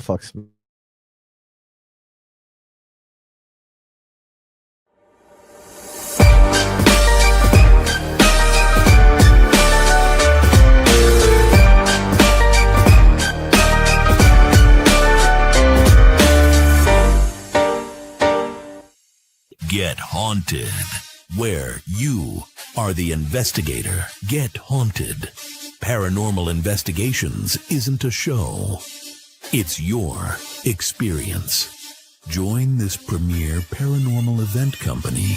the fuck's Get Haunted, where you are the investigator. Get Haunted. Paranormal Investigations isn't a show. It's your experience. Join this premier paranormal event company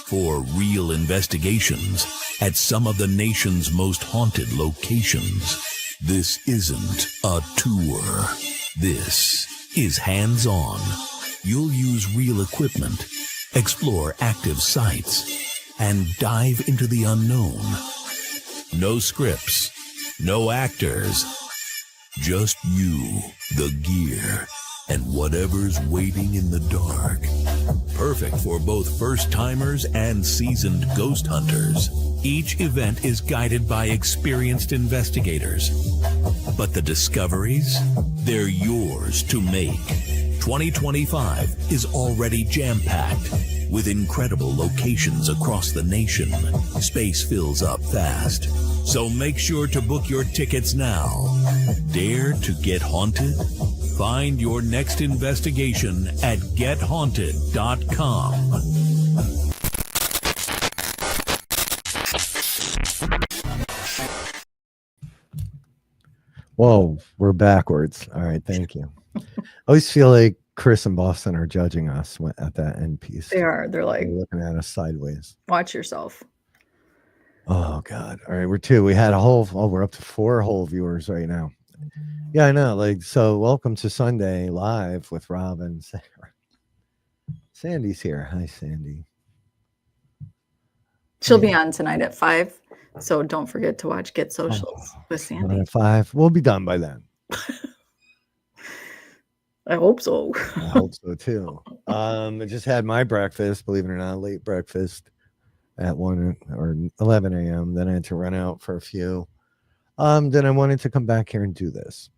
for real investigations at some of the nation's most haunted locations. This isn't a tour. This is hands-on. You'll use real equipment, explore active sites, and dive into the unknown. No scripts, no actors, just you, the gear, and whatever's waiting in the dark. Perfect for both first-timers and seasoned ghost hunters. Each event is guided by experienced investigators. But the discoveries, they're yours to make. 2025 is already jam-packed with incredible locations across the nation. Space fills up fast, so make sure to book your tickets now. Dare to get haunted? Find your next investigation at gethaunted.com. Whoa, we're backwards. All right, thank you. I always feel like Chris and Boston are judging us at that end piece. They are. They're like looking at us sideways. Watch yourself. Oh God. All right, we had we're up to 4 whole viewers right now. Yeah, I know. Like, so welcome to Sunday Live with Rob and Sarah. Sandy's here. Hi, Sandy. She'll be on tonight at 5. So don't forget to watch Get Socials with Sandy. At 5. We'll be done by then. I hope so. I hope so too. I just had my breakfast, believe it or not, late breakfast at 1 or 11 a.m. Then I had to run out for a few. Then I wanted to come back here and do this.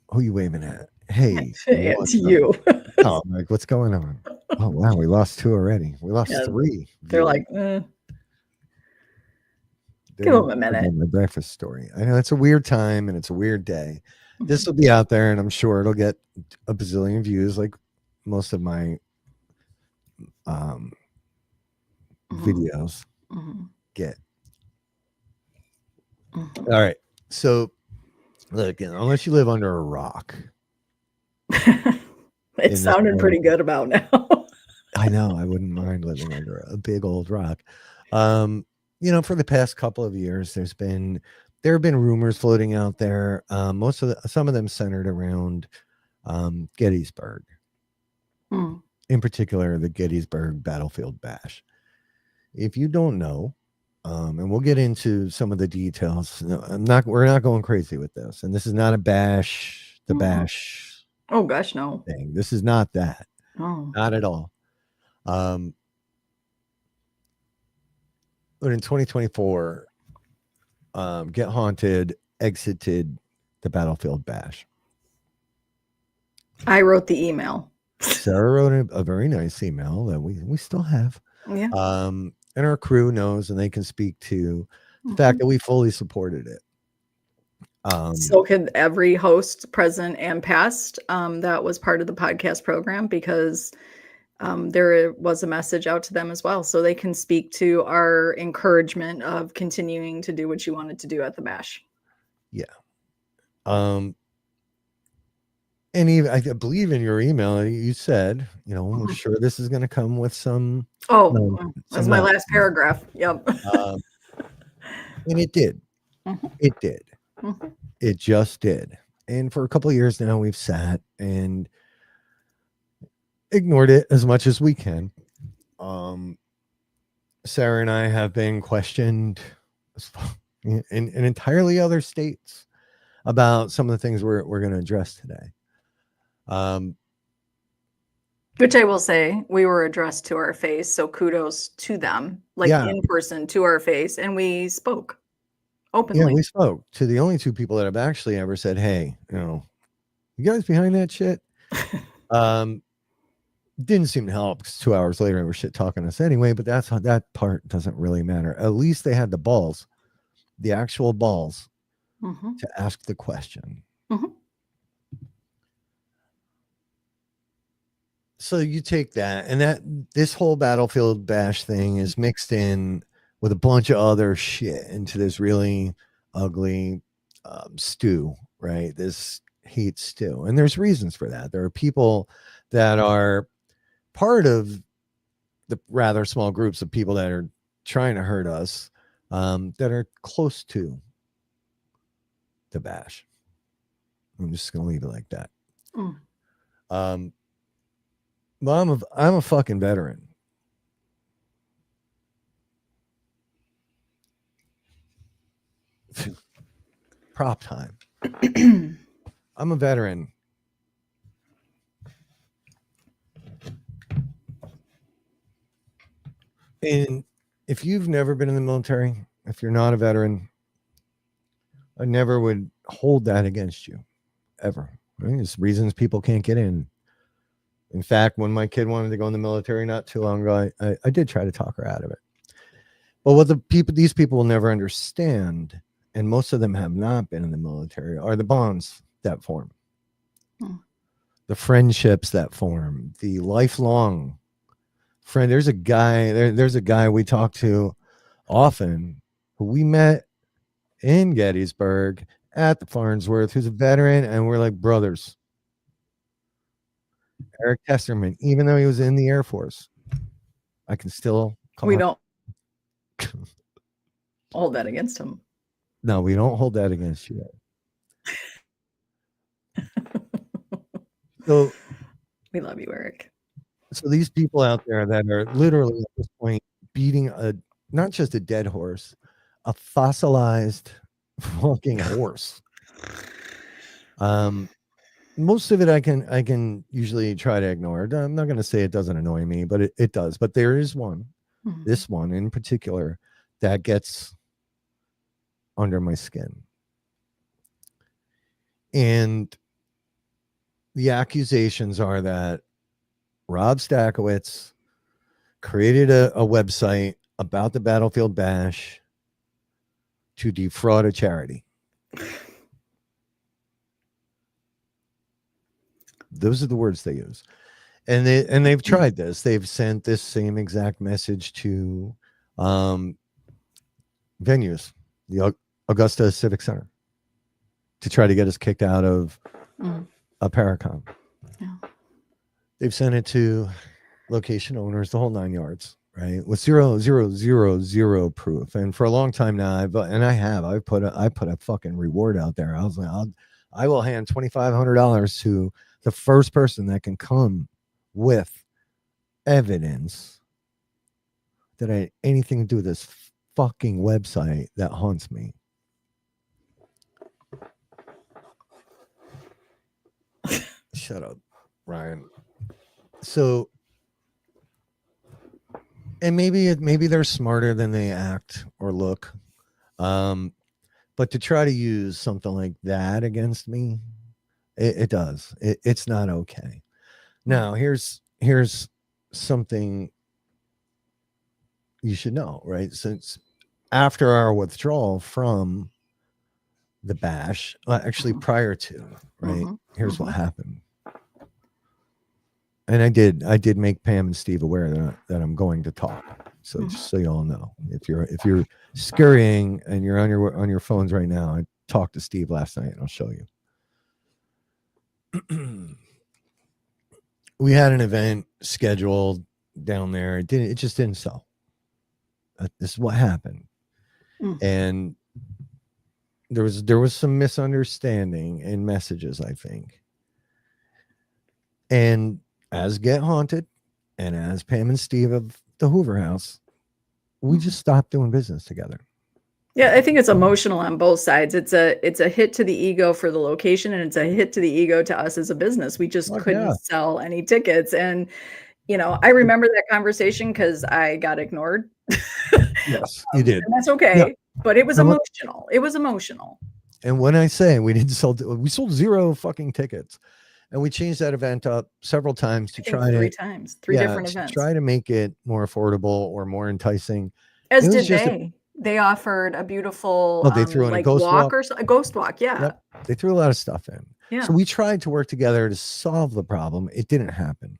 Who are you waving at? Hey, it's you. Oh, I'm like, what's going on? Oh wow, we lost 2 already. We lost 3. They're like, give them a minute. My breakfast story. I know it's a weird time and it's a weird day. This will be out there, and I'm sure it'll get a bazillion views, like most of my videos get. All right, so look, unless you live under a rock. It sounded pretty good about now. I know. I wouldn't mind living under a big old rock. For the past couple of years, there have been rumors floating out there. Some of them centered around Gettysburg, in particular, the Gettysburg battlefield bash. If you don't know, and we'll get into some of the details. We're not going crazy with this, and this is not a bash. The bash. Oh gosh, no. Thing. This is not that. Oh. Not at all. But in 2024, Get Haunted exited the battlefield bash. I wrote the email. Sarah wrote a very nice email that we still have. Yeah. And our crew knows, and they can speak to the fact that we fully supported it. So could every host, present and past, that was part of the podcast program, because there was a message out to them as well. So they can speak to our encouragement of continuing to do what you wanted to do at the bash. Yeah. And even, I believe in your email, you said, we're sure this is going to come with some. That's my last paragraph. Yep. And it did. It did. It just did. And for a couple of years now, we've sat and ignored it as much as we can. Sarah and I have been questioned in entirely other states about some of the things we're going to address today. Which I will say, we were addressed to our face, so kudos to them, in person to our face, and we spoke. openly. Yeah, we spoke to the only two people that have actually ever said, "Hey, you guys behind that shit." Didn't seem to help because 2 hours later they were shit talking us anyway. But that's how that part doesn't really matter. At least they had the balls, the actual balls, to ask the question. So you take that, and this whole battlefield bash thing is mixed in with a bunch of other shit into this really ugly stew, right? This hate stew. And there's reasons for that. There are people that are part of the rather small groups of people that are trying to hurt us, that are close to the bash. I'm just going to leave it like that. Well, I'm a fucking veteran. Prop time. I'm a veteran. And if you've never been in the military, if you're not a veteran, I never would hold that against you, ever. Right? There's reasons people can't get in. In fact, when my kid wanted to go in the military not too long ago, I did try to talk her out of it. But what these people will never understand, and most of them have not been in the military, are the bonds that form, the friendships that form, the lifelong friend. There's a guy we talk to often who we met in Gettysburg at the Farnsworth, who's a veteran, and we're like brothers. Eric Testerman, even though he was in the Air Force, I can still call him. Don't hold that against him. No, we don't hold that against you. So we love you, Eric. So these people out there that are literally at this point beating not just a dead horse, a fossilized fucking horse. Most of it I can usually try to ignore. I'm not going to say it doesn't annoy me, but it does. But there is one, this one in particular, that gets under my skin. And the accusations are that Rob Stakowitz created a website about the battlefield bash to defraud a charity. Those are the words they use. And they've tried this. They've sent this same exact message to venues, the Augusta Civic Center, to try to get us kicked out of a Paracon. Yeah. They've sent it to location owners, the whole 9 yards, right? With zero proof. And for a long time now, I put a fucking reward out there. I was like, I will hand $2,500 to the first person that can come with evidence that I had anything to do with this fucking website that haunts me. Shut up, Ryan. So, and maybe they're smarter than they act or look, but to try to use something like that against me, it does. It's not okay. Now, here's something you should know, right? Since after our withdrawal from the bash, actually prior to, right? Here's what happened. And I did make Pam and Steve aware that I'm going to talk. So just so you all know, if you're scurrying and you're on your phones right now, I talked to Steve last night and I'll show you. We had an event scheduled down there. It just didn't sell. This is what happened. And there was some misunderstanding in messages, I think. And as Get Haunted and as Pam and Steve of the Hoover House, we just stopped doing business together. Yeah, I think it's emotional on both sides. It's a hit to the ego for the location, and it's a hit to the ego to us as a business. We just couldn't sell any tickets. And, I remember that conversation because I got ignored. Yes, you did. And that's okay. But it was emotional. It was emotional. And when I say we sold 0 fucking tickets, and we changed that event up several times to try three to times, three different events, try to make it more affordable or more enticing. As did they. They offered a beautiful they threw in like a ghost walk or a ghost walk. Yeah. Yep. They threw a lot of stuff in. Yeah. So we tried to work together to solve the problem. It didn't happen.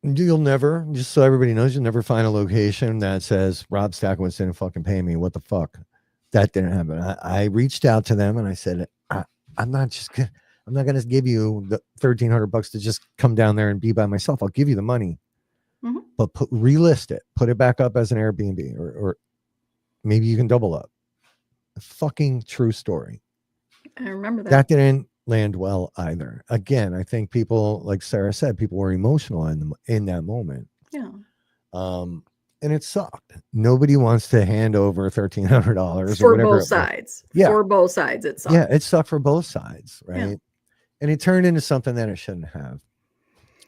You'll never, just so everybody knows, you'll never find a location that says Rob Stackowitz didn't fucking pay me. What the fuck? That didn't happen. I reached out to them and I said, I'm not going to give you the $1,300 to just come down there and be by myself. I'll give you the money, but relist it, put it back up as an Airbnb, or maybe you can double up. A fucking true story. I remember that. That didn't land well either. Again, I think people, like Sarah said, people were emotional in that moment. Yeah. And it sucked. Nobody wants to hand over $1,300 for both sides. Yeah. For both sides, it sucked. Yeah, it sucked for both sides, right? Yeah. And it turned into something that it shouldn't have.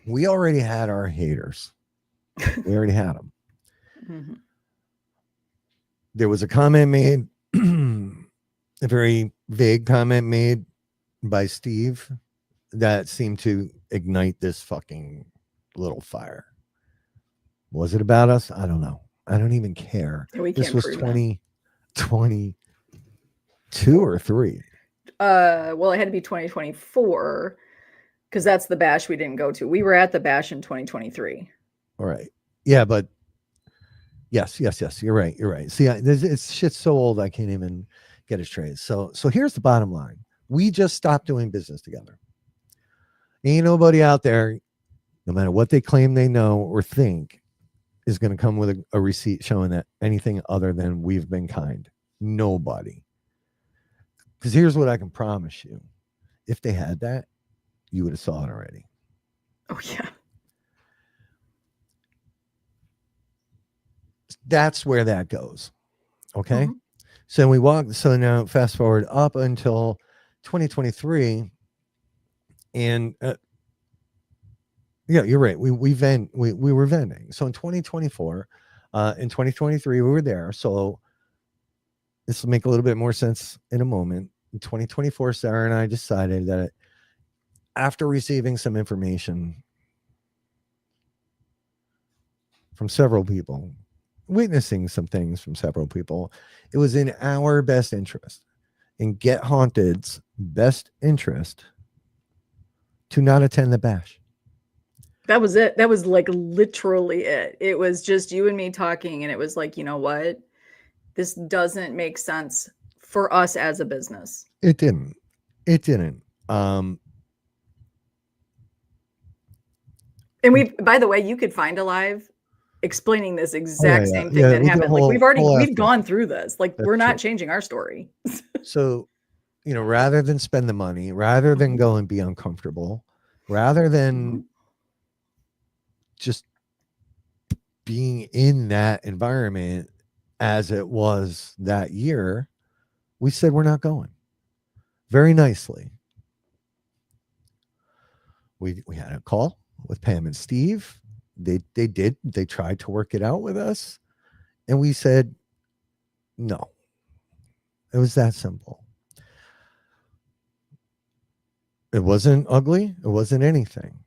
We already had our haters. We already had them. Mm-hmm. There was a comment made, a very vague comment made by Steve that seemed to ignite this fucking little fire. Was it about us? I don't know. I don't even care. Yeah, this was 2022 or 3. Well, it had to be 2024 because that's the bash we didn't go to. We were at the bash in 2023. All right. Yeah, but yes. You're right. See, it's shit's so old I can't even get it straight. So here's the bottom line. We just stopped doing business together. Ain't nobody out there, no matter what they claim they know or think, is going to come with a receipt showing that anything other than we've been kind. Nobody. Because here's what I can promise you. If they had that, you would have saw it already. Oh, yeah. That's where that goes. Okay? Mm-hmm. So now fast forward up until 2023, and yeah, you're right. We were vending. So in 2024, in 2023, we were there. So this will make a little bit more sense in a moment. In 2024, Sarah and I decided that after receiving some information from several people, witnessing some things from several people, it was in our best interest, in Get Haunted's best interest, to not attend the bash. That was it. That was like literally it. It was just you and me talking, and it was like, you know what? This doesn't make sense for us as a business. It didn't. And by the way, you could find a live explaining this exact same thing that happened. Like we've gone through this. Like we're not changing our story. So, rather than spend the money, rather than go and be uncomfortable, rather than just being in that environment as it was that year, we said we're not going. Very nicely. We had a call with Pam and Steve. They tried to work it out with us, and we said no. It was that simple. It wasn't ugly. It wasn't anything.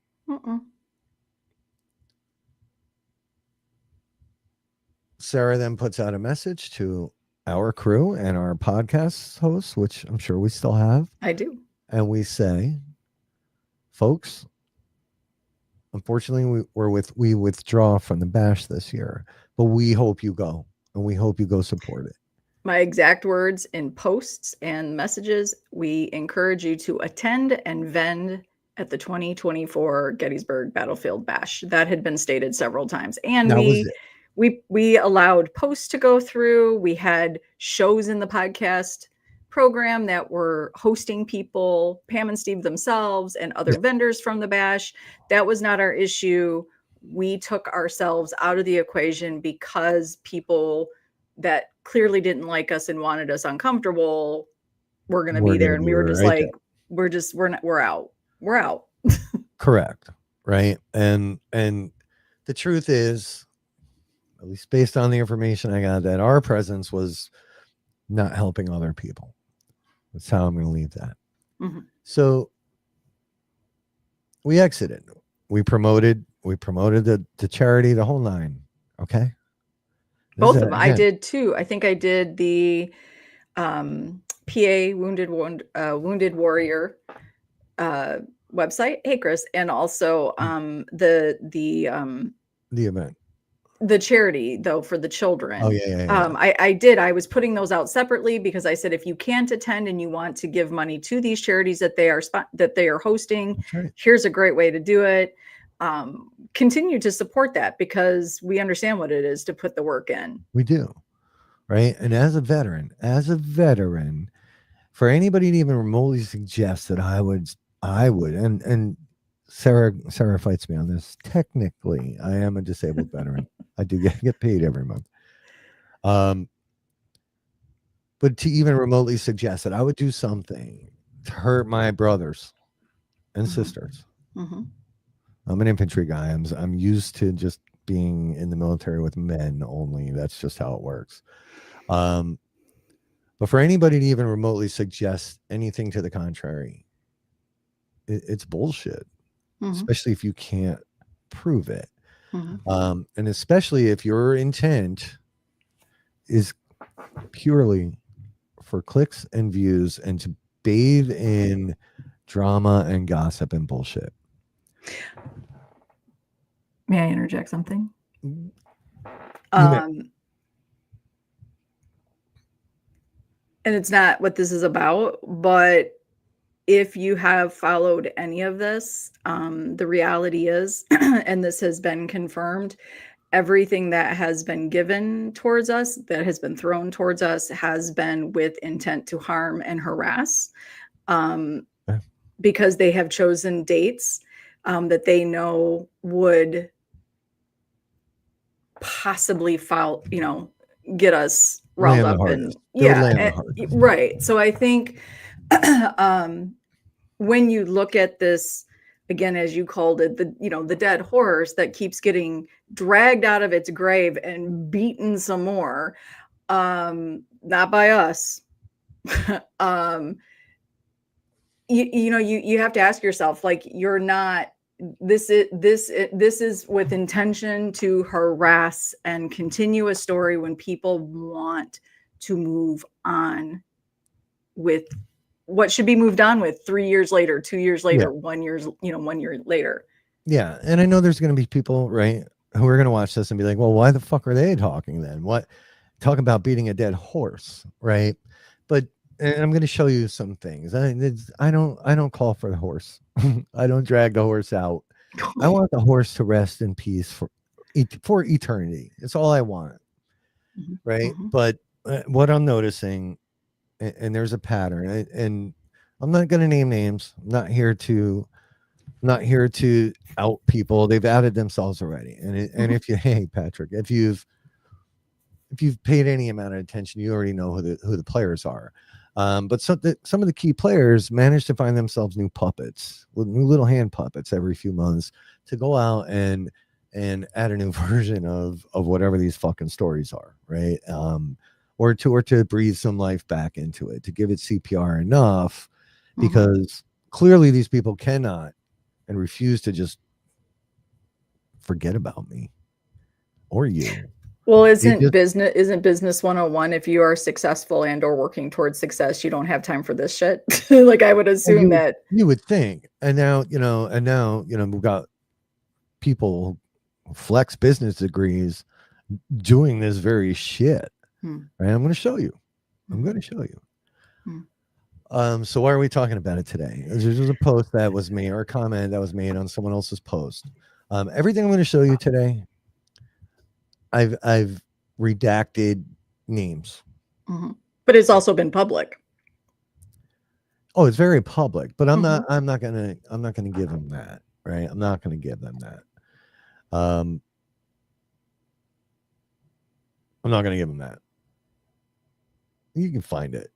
Sarah then puts out a message to our crew and our podcast hosts, which I'm sure we still have. I do. And we say, folks, unfortunately, we withdraw from the bash this year, but we hope you go, and we hope you go support it. My exact words in posts and messages: we encourage you to attend and vend at the 2024 Gettysburg Battlefield Bash. That had been stated several times, and we allowed posts to go through. We had shows in the podcast program that were hosting people, Pam and Steve themselves, and other vendors from the bash. That was not our issue. We took ourselves out of the equation because people that clearly didn't like us and wanted us uncomfortable were going to be there, and we were just like, we're out. Correct. Right. And the truth is, at least based on the information I got, that our presence was not helping other people. That's how I'm going to leave that. Mm-hmm. So we exited. We promoted the charity, the whole nine. Okay. Both of them. I did too. I think I did the PA Wounded Warrior website. Hey, Chris, and also the event, the charity though for the children. Oh yeah. I did. I was putting those out separately because I said if you can't attend and you want to give money to these charities that they are hosting, right. Here's a great way to do it. Continue to support that because we understand what it is to put the work in. We do, right? And as a veteran, for anybody to even remotely suggest that I would, and Sarah fights me on this. Technically, I am a disabled veteran. I do get paid every month. But to even remotely suggest that I would do something to hurt my brothers and sisters. Mm-hmm. I'm an infantry guy. I'm used to just being in the military with men only. That's just how it works. But for anybody to even remotely suggest anything to the contrary, it's bullshit. Mm-hmm. Especially if you can't prove it. Mm-hmm. And especially if your intent is purely for clicks and views and to bathe in drama and gossip and bullshit. May I interject something? And it's not what this is about, but if you have followed any of this, the reality is, and this has been confirmed, everything that has been given towards us, that has been thrown towards us, has been with intent to harm and harass, because they have chosen dates that they know would possibly get us riled up. And right. So I think when you look at this, again, as you called it, the dead horse that keeps getting dragged out of its grave and beaten some more, not by us. You have to ask yourself, like, you're not, this is with intention to harass and continue a story when people want to move on with what should be moved on with 3 years later, 2 years later, 1 year, 1 year later. Yeah. And I know there's going to be people, right, who are going to watch this and be like, well, why the fuck are they talking then? Talk about beating a dead horse, right? But and I'm going to show you some things. I don't call for the horse. I don't drag the horse out. I want the horse to rest in peace for eternity. It's all I want, right? Mm-hmm. But what I'm noticing, and there's a pattern, and I'm not going to name names. I'm not here to out people. They've outed themselves already. And if you, hey Patrick, if you've paid any amount of attention, you already know who the players are. But some of the key players manage to find themselves new puppets, new little hand puppets every few months to go out and add a new version of whatever these fucking stories are, right? Or to breathe some life back into it, to give it CPR enough, because clearly these people cannot and refuse to just forget about me or you. Well, isn't business 101, if you are successful and or working towards success, you don't have time for this shit? Like, I would assume that you would think. And now, we've got people who flex business degrees doing this very shit. Right? I'm going to show you. So why are we talking about it today? There was a post that was made, or a comment that was made on someone else's post. Everything I'm going to show you today, I've redacted names, but it's also been public. Oh, it's very public, but I'm not gonna give them that, right? I'm not gonna give them that. I'm not gonna give them that. You can find it.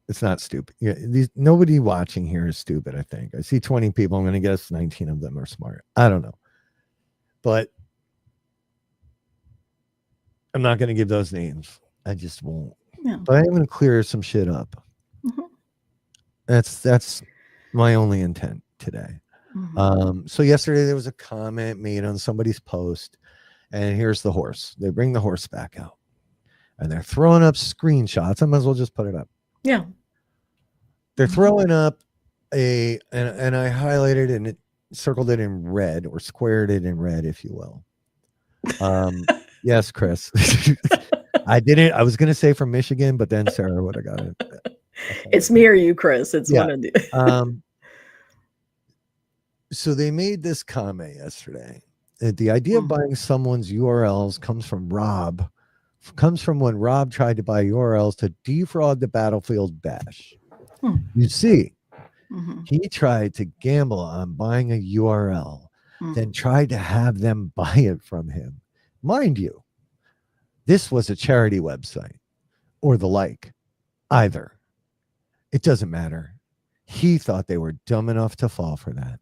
It's not stupid. Yeah, nobody watching here is stupid. I think I see 20 people. I'm gonna guess 19 of them are smart. I don't know, but I'm not going to give those names. I just won't. Yeah. But I am going to clear some shit up. Mm-hmm. That's my only intent today. Mm-hmm. So yesterday there was a comment made on somebody's post, and here's the horse. They bring the horse back out, and they're throwing up screenshots. I might as well just put it up. Yeah. They're throwing up and I highlighted and it circled it in red, or squared it in red, if you will. Yes, Chris. I was going to say from Michigan, but then Sarah would have got it. It's me or you, Chris. It's one of the. So they made this comment yesterday. The idea of buying someone's URLs comes from when Rob tried to buy URLs to defraud the Battlefield Bash. You see, he tried to gamble on buying a URL, then tried to have them buy it from him. Mind you, this was a charity website or the like. Either. It doesn't matter. He thought they were dumb enough to fall for that.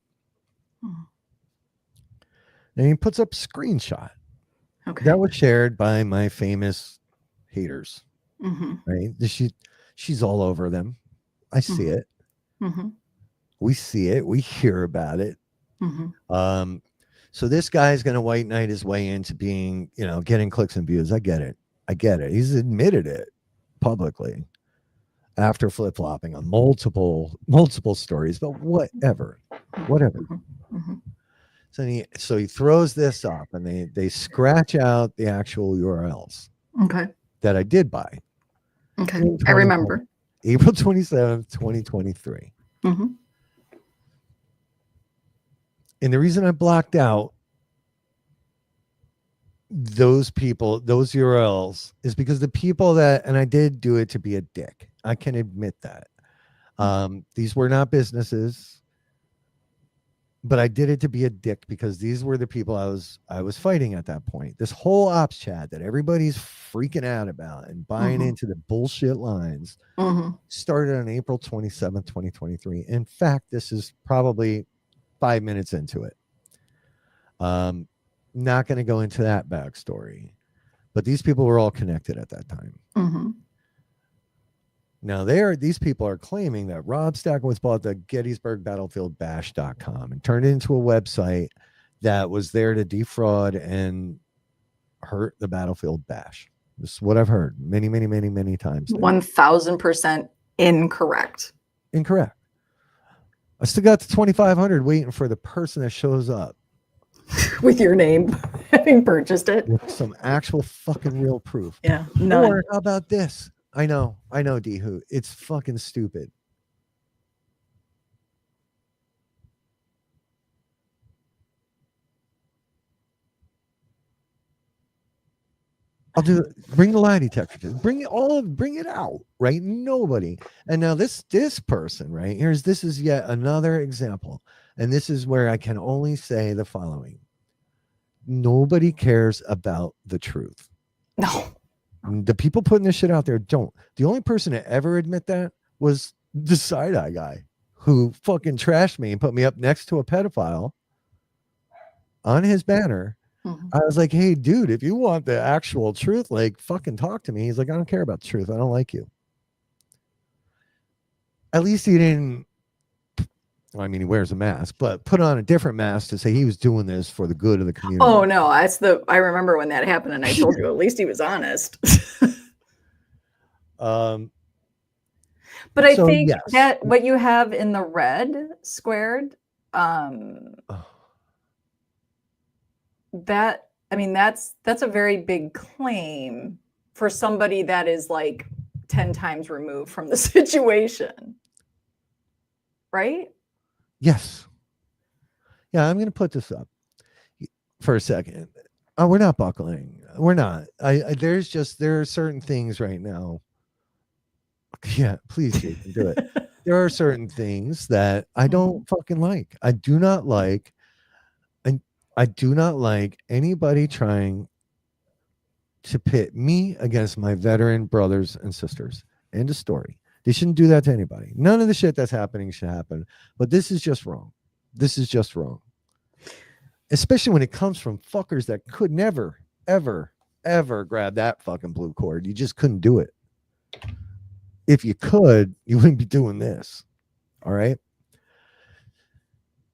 And he puts up a screenshot that was shared by my famous haters. Right? She's all over them. I see it. We see it. We hear about it. So this guy's going to white knight his way into being, getting clicks and views. I get it. He's admitted it publicly after flip-flopping on multiple stories, but whatever. So he throws this up, and they scratch out the actual URLs that I did buy. I remember. April 27th, 2023. And the reason I blocked out those people, those URLs, is because the people and I did do it to be a dick. I can admit that. These were not businesses, but I did it to be a dick because these were the people I was fighting at that point. This whole ops chat that everybody's freaking out about and buying into the bullshit lines started on April 27th, 2023. In fact, this is probably 5 minutes into it. Not going to go into that backstory, but these people were all connected at that time. Now these people are claiming that Rob Stackowitz bought the Gettysburg Battlefield Bash.com and turned it into a website that was there to defraud and hurt the Battlefield Bash. This is what I've heard many times. 1000% incorrect. I still got the 2,500 waiting for the person that shows up with your name having purchased it with some actual fucking real proof. Yeah. None. Or how about this? I know, D-Hoot. It's fucking stupid. Bring the lie detector. Bring it out, right? Nobody. And now this person, right? This is yet another example. And this is where I can only say the following. Nobody cares about the truth. No. The people putting this shit out there don't. The only person to ever admit that was the side-eye guy who fucking trashed me and put me up next to a pedophile on his banner. I was like, hey, dude, if you want the actual truth, like, fucking talk to me. He's like, I don't care about the truth. I don't like you. At least he didn't, I mean, he wears a mask, but put on a different mask to say he was doing this for the good of the community. Oh, no, I remember when that happened, and I told you, at least he was honest. But I think that what you have in the red squared, that's a very big claim for somebody that is like 10 times removed from the situation. Right? Yes. Yeah, I'm going to put this up for a second. Oh, we're not buckling. We're not. There are certain things right now. Yeah, please, Jason, do it. There are certain things that I don't fucking like. I do not like anybody trying to pit me against my veteran brothers and sisters. End of story. They shouldn't do that to anybody. None of the shit that's happening should happen. But this is just wrong. Especially when it comes from fuckers that could never, ever, ever grab that fucking blue cord. You just couldn't do it. If you could, you wouldn't be doing this. All right.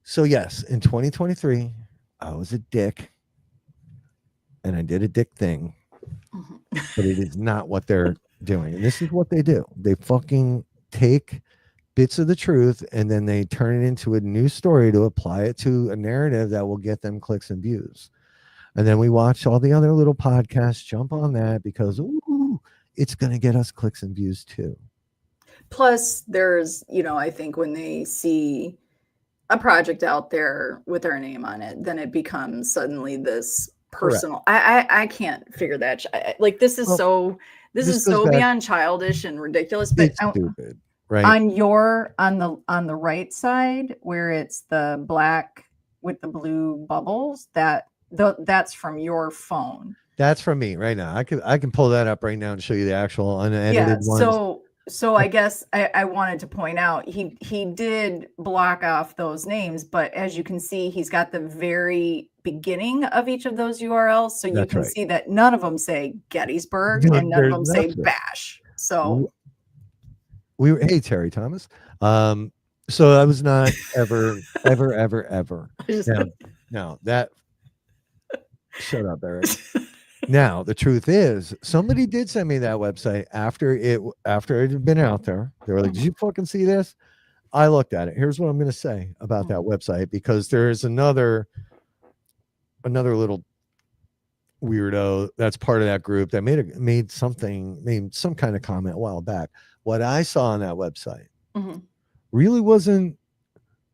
So yes, in 2023, I was a dick and I did a dick thing, but it is not what they're doing. And this is what they do. They fucking take bits of the truth and then they turn it into a new story to apply it to a narrative that will get them clicks and views. And then we watch all the other little podcasts jump on that because ooh, it's going to get us clicks and views too. Plus, there's, I think when they see a project out there with our name on it, then it becomes suddenly this personal. I can't figure that. Like this is so beyond childish and ridiculous. But it's stupid, right? On the right side where it's the black with the blue bubbles, that's from your phone. That's from me right now. I can pull that up right now and show you the actual unedited ones. So I guess I wanted to point out he did block off those names, but as you can see, he's got the very beginning of each of those URLs. So you can see that none of them say Gettysburg and none of them say Bash. So hey, Terry Thomas. So I was not ever. Now that shut up, Eric. Now, the truth is, somebody did send me that website after it had been out there. They were like, did you fucking see this? I looked at it. Here's what I'm going to say about that website, because there is another little weirdo that's part of that group that made some kind of comment a while back. What I saw on that website really wasn't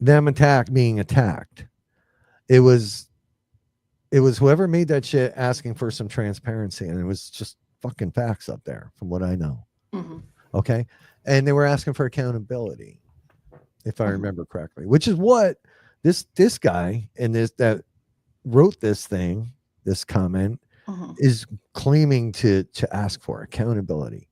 them being attacked. It was whoever made that shit asking for some transparency, and it was just fucking facts up there from what I know. Okay. And they were asking for accountability, if I remember correctly, which is what this guy and that wrote this comment is claiming to ask for accountability.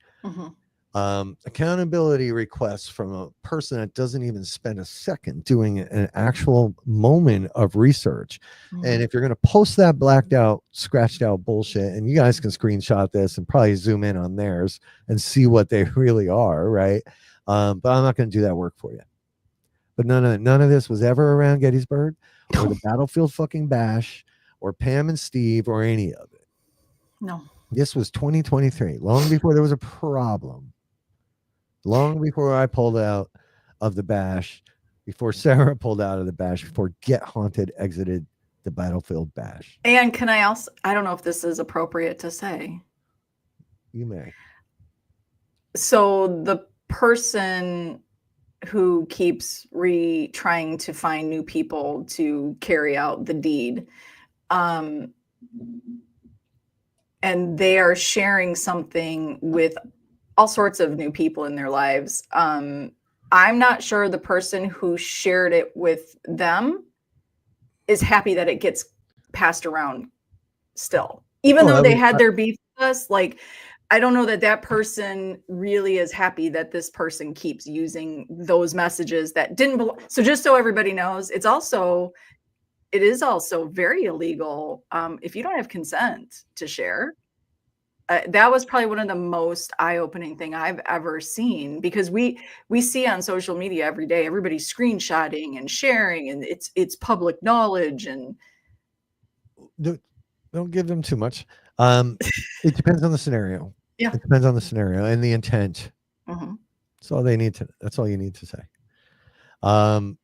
Accountability requests from a person that doesn't even spend a second doing an actual moment of research. And if you're going to post that blacked out, scratched out bullshit, and you guys can screenshot this and probably zoom in on theirs and see what they really are, right? But I'm not going to do that work for you. But none of this was ever around Gettysburg or the Battlefield fucking Bash or Pam and Steve or any of it. No. This was 2023, long before there was a problem. Long before I pulled out of the Bash, before Sarah pulled out of the Bash, before Get Haunted exited the Battlefield Bash. And can I also, I don't know if this is appropriate to say. You may. So the person who keeps trying to find new people to carry out the deed, and they are sharing something with all sorts of new people in their lives. I'm not sure the person who shared it with them is happy that it gets passed around still, even though they had their beef with us. Like, I don't know that person really is happy that this person keeps using those messages that didn't belong. So just so everybody knows, it is also very illegal if you don't have consent to share. That was probably one of the most eye-opening thing I've ever seen, because we see on social media every day, everybody's screenshotting and sharing, and it's public knowledge. And don't give them too much. It depends on the scenario. Yeah, it depends on the scenario and the intent. That's all they need to. That's all you need to say. So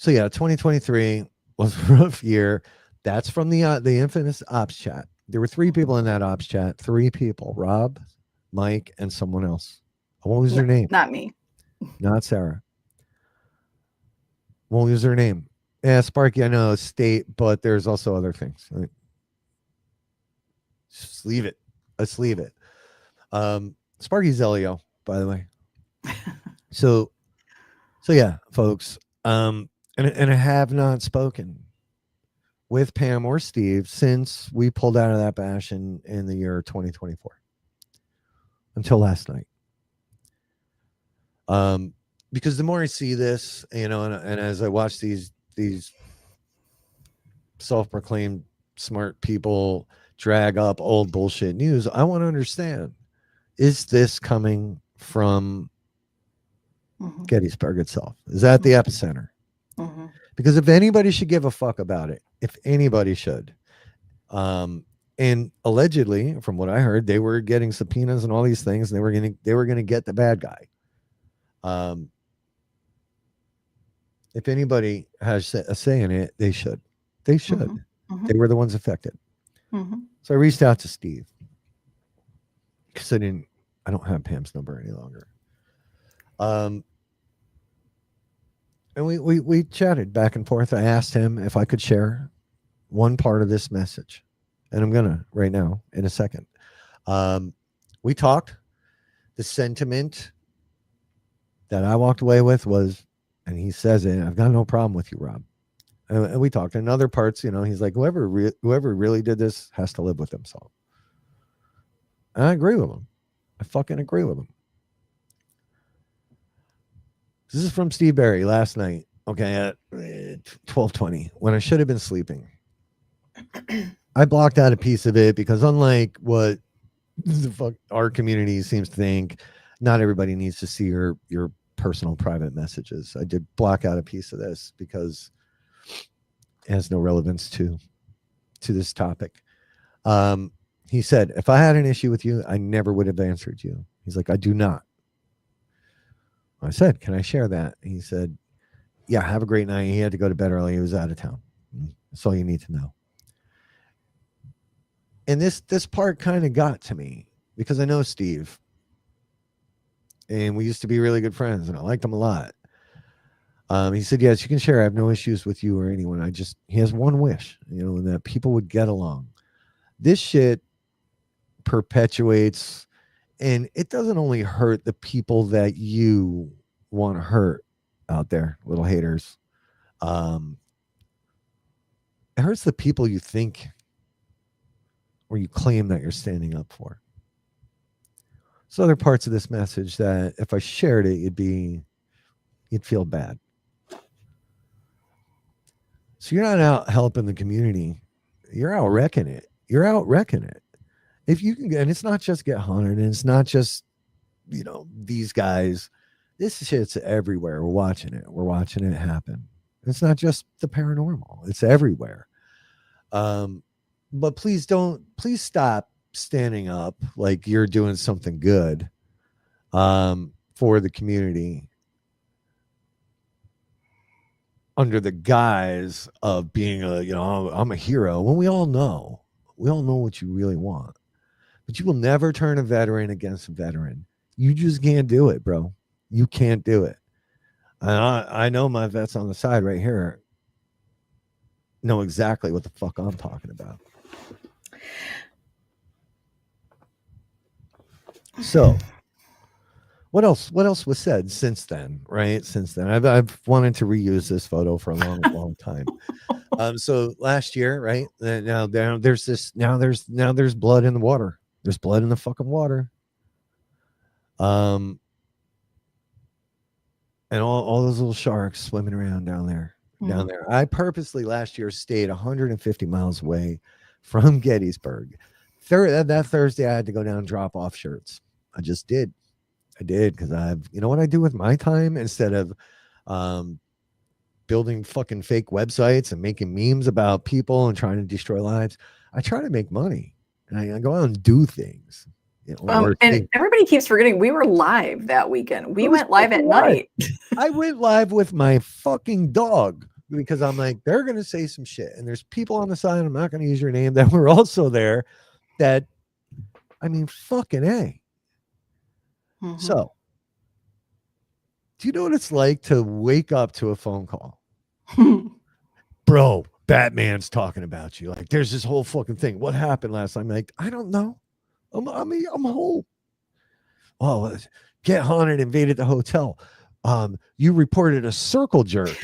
yeah, 2023 was a rough year. That's from the infamous ops chat. There were 3 people in that ops chat. 3 people: Rob, Mike, and someone else. What was their name? Not me. Not Sarah. What was their name? Yeah, Sparky, I know, state, but there's also other things. Just leave it. Let's leave it. Sparky Zelio, by the way. So yeah, folks. And I have not spoken with Pam or Steve since we pulled out of that bash in the year 2024 until last night. Because the more I see this, and as I watch these self-proclaimed smart people drag up old bullshit news. I want to understand, is this coming from Gettysburg itself? Is that the epicenter? Because if anybody should give a fuck about it, if anybody should, and allegedly, from what I heard, they were getting subpoenas and all these things, and they were gonna get the bad guy. If anybody has a say in it, they should. They should. They were the ones affected. So I reached out to Steve because I don't have Pam's number any longer. And we chatted back and forth. I asked him if I could share one part of this message, and I'm gonna right now in a second. We talked. The sentiment that I walked away with was, and he says it, I've got no problem with you, Rob. And we talked. In other parts, he's like, whoever really did this has to live with himself. And I agree with him. I fucking agree with him. This is from Steve Barry last night, okay, at 12:20, when I should have been sleeping. I blocked out a piece of it because, unlike what the fuck our community seems to think, not everybody needs to see your personal private messages. I did block out a piece of this because it has no relevance to this topic. He said, if I had an issue with you, I never would have answered you. He's like, I do not. I said, can I share that? He said, yeah, have a great night. He had to go to bed early. He was out of town. That's all you need to know. And this part kind of got to me because I know Steve. And we used to be really good friends, and I liked him a lot. He said, yes, you can share. I have no issues with you or anyone. He has one wish, and that people would get along. This shit perpetuates, and it doesn't only hurt the people that you want to hurt out there, little haters. It hurts the people you think or you claim that you're standing up for. So other parts of this message that if I shared it, you'd feel bad. So you're not out helping the community. You're out wrecking it. You're out wrecking it. If you can, and it's not just Get Haunted, and it's not just, these guys. This shit's everywhere. We're watching it. We're watching it happen. It's not just the paranormal. It's everywhere. But please stop standing up like you're doing something good for the community under the guise of being I'm a hero, when we all know what you really want. But you will never turn a veteran against a veteran. You just can't do it, bro. You can't do it. And I know my vets on the side right here know exactly what the fuck I'm talking about. So what else was said since then, right? Since then, I've wanted to reuse this photo for a long time. So last year, right? Now there's blood in the water. There's blood in the fucking water. And all those little sharks swimming around down there. I purposely last year stayed 150 miles away from Gettysburg. That Thursday, I had to go down and drop off shirts. I just did. I did because you know what I do with my time instead of building fucking fake websites and making memes about people and trying to destroy lives. I try to make money and I go out and do things. And everybody keeps forgetting we were live that weekend. We went live at night. I went live with my fucking dog because I'm like, they're going to say some shit. And there's people on the side, I'm not going to use your name, that were also there that, fucking A. Mm-hmm. So, do you know what it's like to wake up to a phone call? Bro, Batman's talking about you. Like, there's this whole fucking thing. What happened last night? I'm like, I don't know. I'm home. Oh, Get Haunted invaded the hotel. You reported a circle jerk.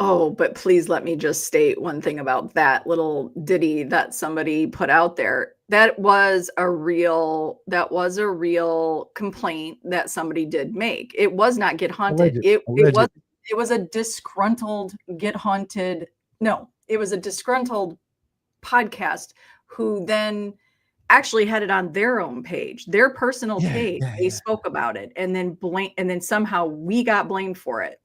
Oh, but please let me just state one thing about that little ditty that somebody put out there. That was a real complaint that somebody did make. It was not Get Haunted. It was a disgruntled Get Haunted. No, it was a disgruntled podcast who then actually had it on their own page, their personal page. They spoke about it, and then somehow we got blamed for it.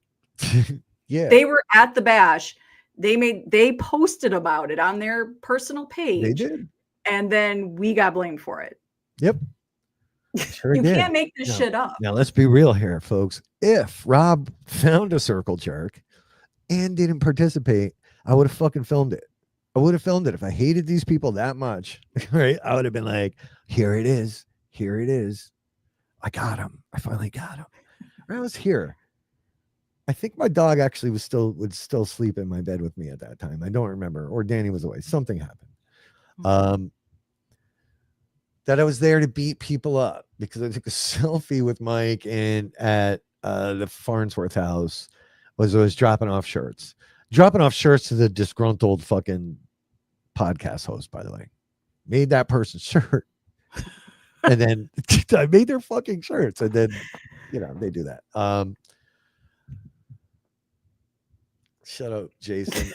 Yeah. They were at the bash. They posted about it on their personal page. They did. And then we got blamed for it. Yep. Sure You did. can't make this shit up. Now let's be real here, folks. If Rob found a circle jerk and didn't participate, I would have fucking filmed it. I would have filmed it if I hated these people that much. Right? I would have been like, here it is. Here it is. I got him. I finally got him. I was here. I think my dog actually would still sleep in my bed with me at that time. I don't remember. Or Danny was away. Something happened. That I was there to beat people up because I took a selfie with Mike and at the Farnsworth house I was dropping off shirts to the disgruntled fucking podcast host, by the way. Made that person's shirt. And then I made their fucking shirts. And then, they do that. Shut up, Jason.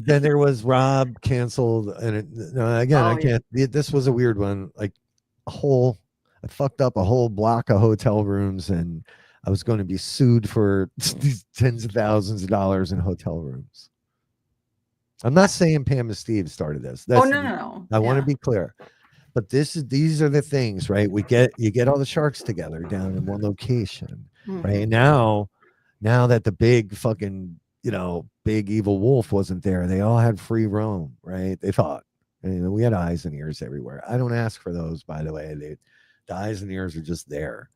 Then there was Rob canceled. And I can't. This was a weird one. Like I fucked up a whole block of hotel rooms and I was going to be sued for these tens of thousands of dollars in hotel rooms. I'm not saying Pam and Steve started this. No. I want to be clear. But these are the things, right? You get all the sharks together down in one location, right? And now that the big fucking, big evil wolf wasn't there, they all had free roam, right? They thought, and we had eyes and ears everywhere. I don't ask for those, by the way. The eyes and ears are just there.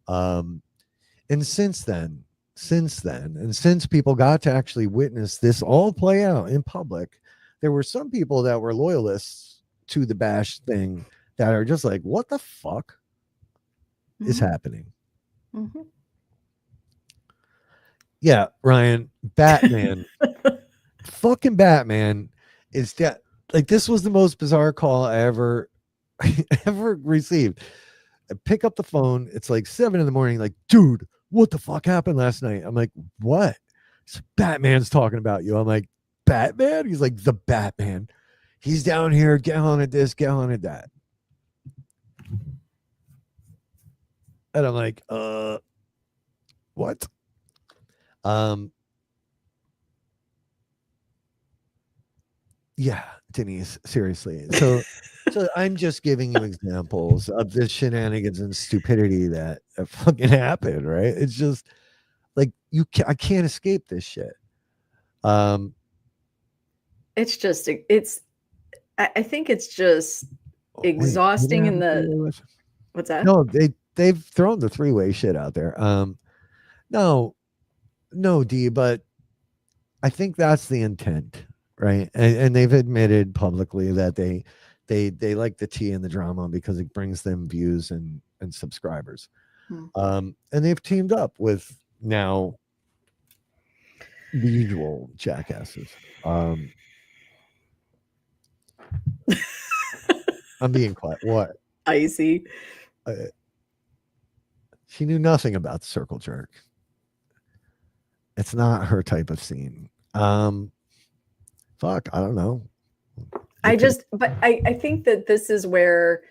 And since then, and since people got to actually witness this all play out in public, there were some people that were loyalists to the bash thing that are just like, what the fuck is happening? Yeah, Ryan, Batman, fucking Batman is that. Like, this was the most bizarre call I ever received. I pick up the phone. It's like 7 a.m. Like, dude, what the fuck happened last night? I'm like, what? Batman's talking about you. I'm like, Batman? He's like, the Batman. He's down here. Get on at this, get on at that. And I'm like, what? Yeah, Denise, seriously. So I'm just giving you examples of the shenanigans and stupidity that fucking happened, right? It's just like I can't escape this shit. It's just I think it's just exhausting in the what's that? No, they've thrown the three-way shit out there. No, D, but I think that's the intent. Right. And they've admitted publicly that they like the tea and the drama because it brings them views and subscribers. And they've teamed up with now the usual jackasses. I'm being quiet. What? Icy. She knew nothing about the circle jerk. It's not her type of scene. Fuck, I don't know. I think that this is where,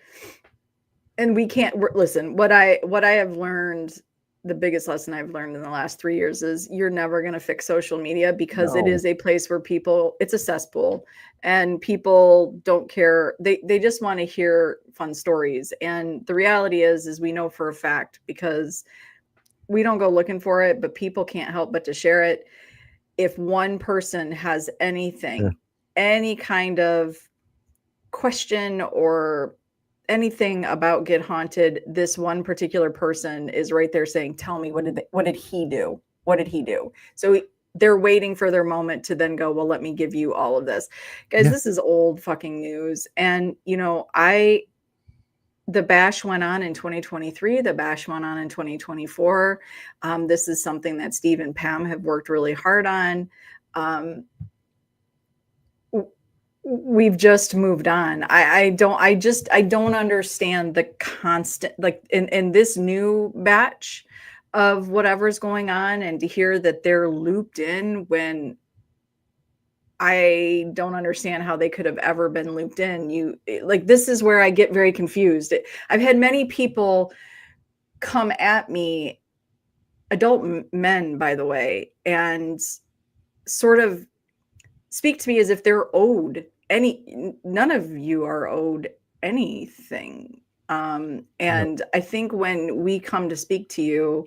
and we can't listen. What I have learned, the biggest lesson I've learned in the last 3 years is you're never going to fix social media because it is a place where it's a cesspool and people don't care. They just want to hear fun stories. And the reality is we know for a fact, because we don't go looking for it, but people can't help but to share it. If one person has anything, any kind of question or anything about Get Haunted, this one particular person is right there saying, tell me, what did he do? What did he do? So they're waiting for their moment to then go, well, let me give you all of this. Guys, this is old fucking news. And, the bash went on in 2023. The bash went on in 2024. This is something that Steve and Pam have worked really hard on. We've just moved on. I don't understand the constant, like in this new batch of whatever's going on, and to hear that they're looped in when I don't understand how they could have ever been looped in. Like, this is where I get very confused. I've had many people come at me, adult men, by the way, and sort of speak to me as if they're owed none of you are owed anything. And I think when we come to speak to you,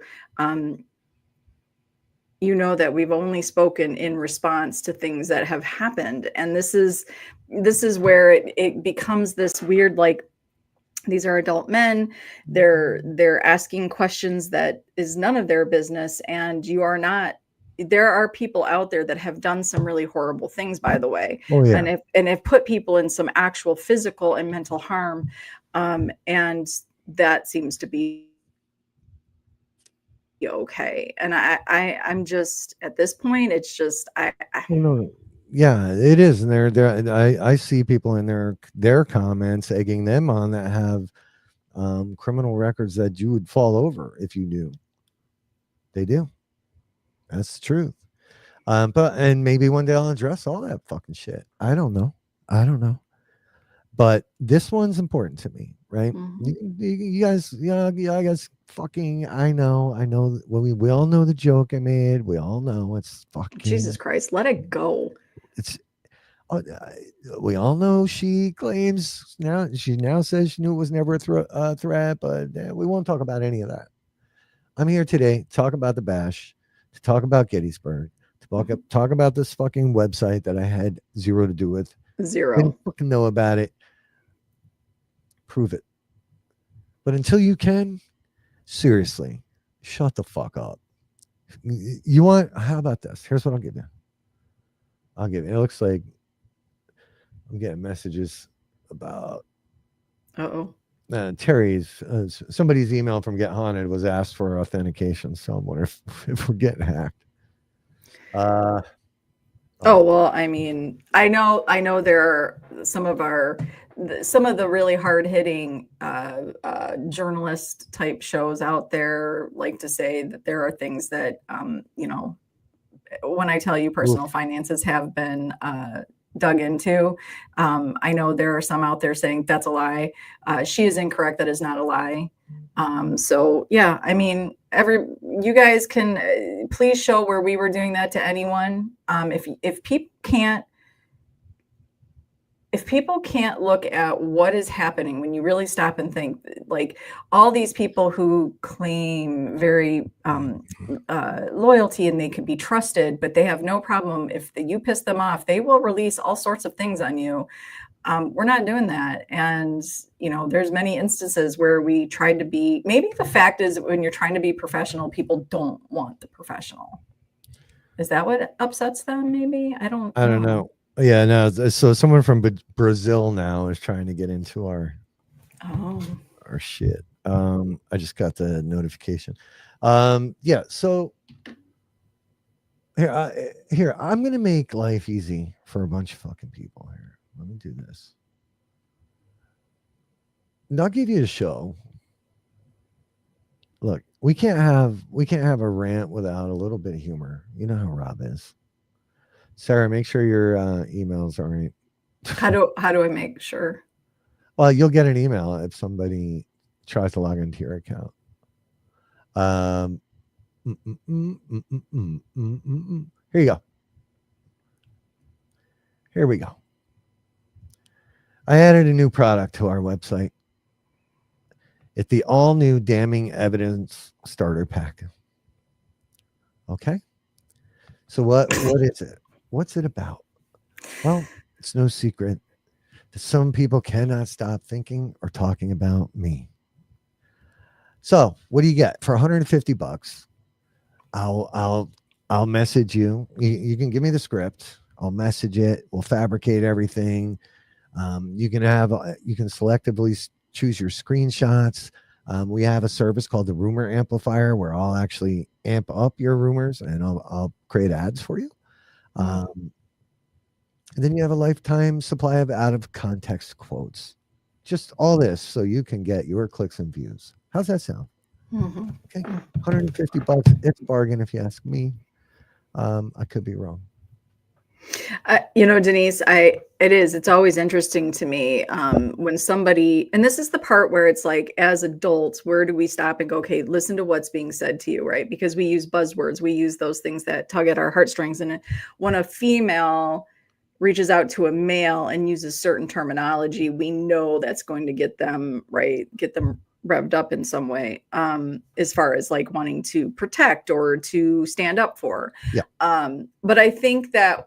you know that we've only spoken in response to things that have happened. And this is where it becomes this weird, like, these are adult men. They're asking questions that is none of their business. And you are not. There are people out there that have done some really horrible things, by the way, and have put people in some actual physical and mental harm. And that seems to be okay. And I'm just, at this point, it's just, yeah, it is. And I see people in their comments egging them on that have criminal records that you would fall over if you knew. They do. That's the truth. And maybe one day I'll address all that fucking shit. I don't know. But this one's important to me, right? Mm-hmm. You guys, guys, fucking, I know. Well, we all know the joke I made. We all know it's fucking. Jesus Christ, let it go. It's. We all know she claims now. She now says she knew it was never a threat, but we won't talk about any of that. I'm here today to talk about the bash, to talk about Gettysburg, to talk about this fucking website that I had zero to do with. Didn't fucking know about it. Prove it. But until you can, seriously, shut the fuck up. You want? How about this? Here's what I'll give you. It looks like I'm getting messages about. Terry's somebody's email from Get Haunted was asked for authentication, so I'm wondering if we're getting hacked. Well, I mean, I know there are some of the really hard-hitting journalist type shows out there like to say that there are things that when I tell you personal finances have been dug into, I know there are some out there saying that's a lie. She is incorrect. That is not a lie. So yeah, I mean, you guys can please show where we were doing that to anyone. If people can't look at what is happening, when you really stop and think, like, all these people who claim very loyalty and they can be trusted, but they have no problem if you piss them off, they will release all sorts of things on you. We're not doing that. And, there's many instances where we tried to be, maybe the fact is when you're trying to be professional, people don't want the professional. Is that what upsets them? Maybe? I don't know. Yeah, no. So someone from Brazil now is trying to get into our shit. I just got the notification. Yeah. So here, I'm gonna make life easy for a bunch of fucking people here. Let me do this. And I'll give you a show. Look, we can't have a rant without a little bit of humor. You know how Rob is. Sarah, make sure your emails are right. How do I make sure? Well, you'll get an email if somebody tries to log into your account. Here you go. Here we go. I added a new product to our website. It's the all-new damning evidence starter pack. Okay. So what is it? What's it about? Well, it's no secret that some people cannot stop thinking or talking about me. So what do you get for $150? I'll message you. You can give me the script. I'll message it. We'll fabricate everything. You can selectively choose your screenshots. We have a service called the Rumor Amplifier where I'll actually amp up your rumors and I'll create ads for you. And then you have a lifetime supply of out of context quotes. Just all this so you can get your clicks and views. How's that sound? Mm-hmm. Okay, $150. It's a bargain if you ask me. I could be wrong. Denise, it's always interesting to me when somebody, and this is the part where it's like, as adults, where do we stop and go, okay, listen to what's being said to you, right? Because we use buzzwords, we use those things that tug at our heartstrings. And when a female reaches out to a male and uses certain terminology, we know that's going to get them revved up in some way, as far as like wanting to protect or to stand up for. Yeah. But I think that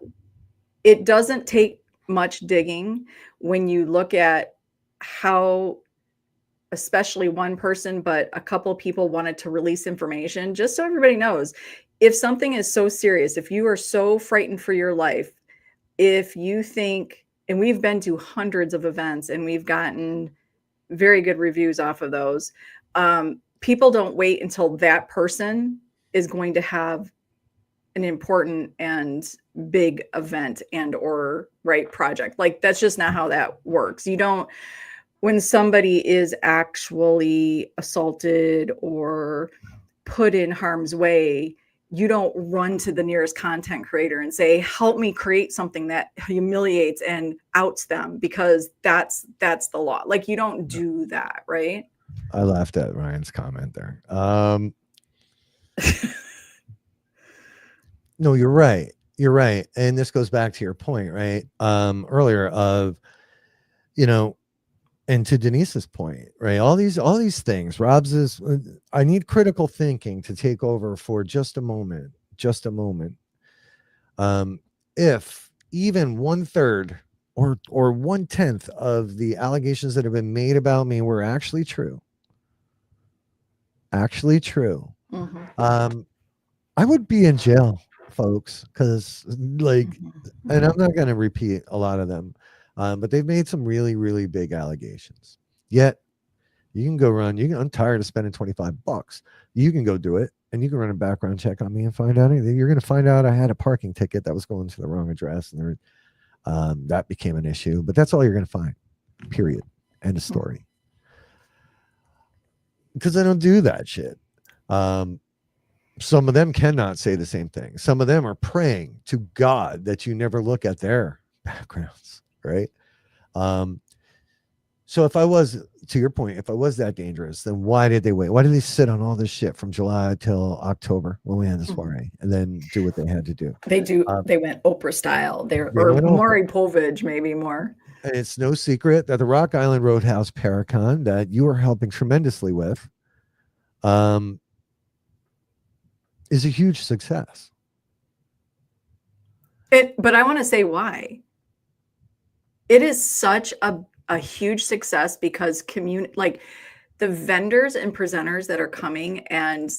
it doesn't take much digging when you look at how, especially one person, but a couple of people wanted to release information, just so everybody knows, if something is so serious, if you are so frightened for your life, if you think, and we've been to hundreds of events and we've gotten very good reviews off of those, people don't wait until that person is going to have an important and big event and or project. Like, that's just not how that works. You don't, when somebody is actually assaulted or put in harm's way, you don't run to the nearest content creator and say, help me create something that humiliates and outs them, because that's the law. Like, you don't do that, right? I laughed at Ryan's comment there. No, you're right. You're right. And this goes back to your point, right? Earlier of, and to Denise's point, right? All these things, Rob's is, I need critical thinking to take over for just a moment. If even 1/3 or 1/10 of the allegations that have been made about me were actually true, Mm-hmm. I would be in jail, folks, because and I'm not going to repeat a lot of them. But they've made some really, really big allegations. Yet you can go run. I'm tired of spending $25. You can go do it, and you can run a background check on me and find out anything. You're going to find out I had a parking ticket that was going to the wrong address, and that became an issue. But that's all you're going to find. Period. End of story. Because I don't do that shit. Some of them cannot say the same thing. Some of them are praying to God that you never look at their backgrounds. Right. So if I was, to your point, if I was that dangerous, then why did they wait? Why did they sit on all this shit from July till October when we had the soiree and then do what they had to do? They went Oprah style. Or Maury Povich, maybe more. And it's no secret that the Rock Island Roadhouse Paracon that you are helping tremendously with is a huge success. But I want to say why. It is such a huge success because like the vendors and presenters that are coming and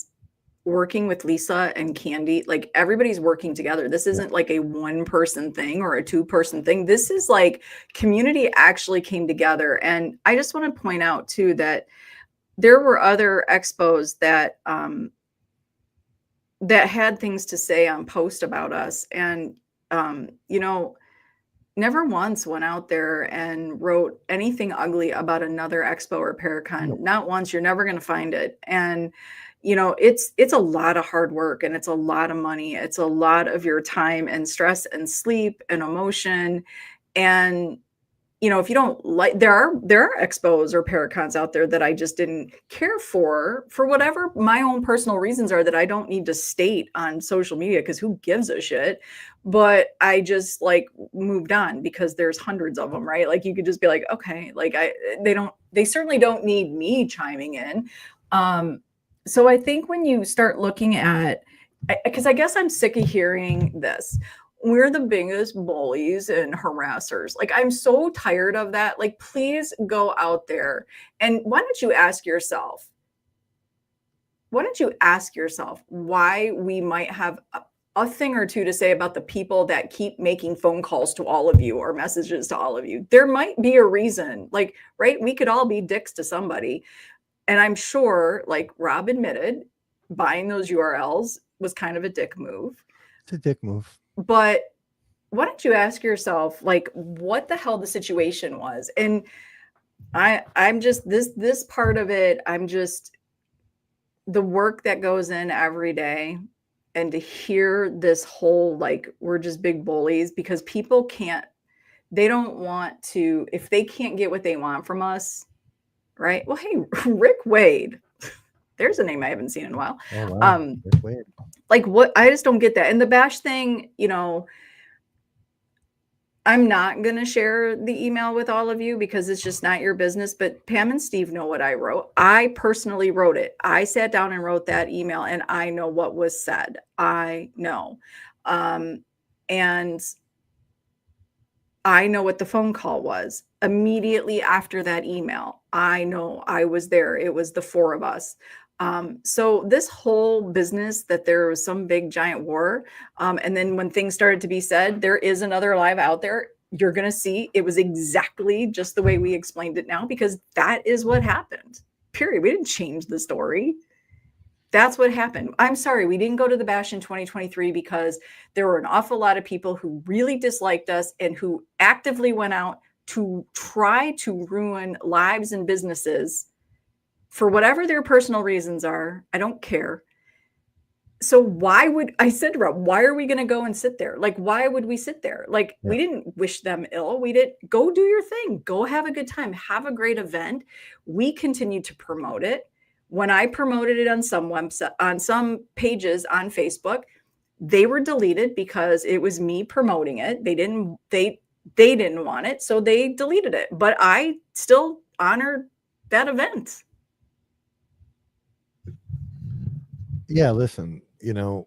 working with Lisa and Candy, like everybody's working together. This isn't like a one person thing or a 2-person thing. This is like community actually came together. And I just want to point out too that there were other expos that that had things to say on post about us, and never once went out there and wrote anything ugly about another expo or Paracon. Nope. Not once. You're never going to find it. And, it's a lot of hard work, and it's a lot of money. It's a lot of your time and stress and sleep and emotion. And, if you don't like, there are expos or Paracons out there that I just didn't care for whatever my own personal reasons are that I don't need to state on social media, because who gives a shit. But I just moved on because there's hundreds of them, right? Like, you could just be like, okay, they certainly don't need me chiming in. So I think when you start looking at, because I guess I'm sick of hearing this, we're the biggest bullies and harassers. Like, I'm so tired of that. Like, please go out there. And why don't you ask yourself why we might have a thing or two to say about the people that keep making phone calls to all of you or messages to all of you. There might be a reason, right? We could all be dicks to somebody. And I'm sure, like Rob admitted, buying those URLs was kind of a dick move. It's a dick move. But why don't you ask yourself, what the hell the situation was? And I'm just this part of it. I'm just, the work that goes in every day and to hear this whole, like, we're just big bullies, because people can't, they don't want to, if they can't get what they want from us, right? Well, hey, Rick Wade, there's a name I haven't seen in a while. Oh, wow. Rick Wade. Like, what? I just don't get that. And the bash thing, I'm not going to share the email with all of you because it's just not your business. But Pam and Steve know what I wrote. I personally wrote it. I sat down and wrote that email, and I know what was said. I know. And I know what the phone call was immediately after that email. I know I was there. It was the four of us. So this whole business that there was some big giant war, and then when things started to be said, there is another live out there. You're going to see it was exactly just the way we explained it now, because that is what happened. Period. We didn't change the story. That's what happened. I'm sorry, we didn't go to the bash in 2023 because there were an awful lot of people who really disliked us and who actively went out to try to ruin lives and businesses for whatever their personal reasons are. I don't care. So I said to Rob, why are we going to go and sit there? Like, why would we sit there? Like, we didn't wish them ill. We didn't. Go do your thing. Go have a good time. Have a great event. We continue to promote it. When I promoted it on some website, on some pages on Facebook, they were deleted because it was me promoting it. They didn't want it, so they deleted it. But I still honored that event. Yeah, listen, it's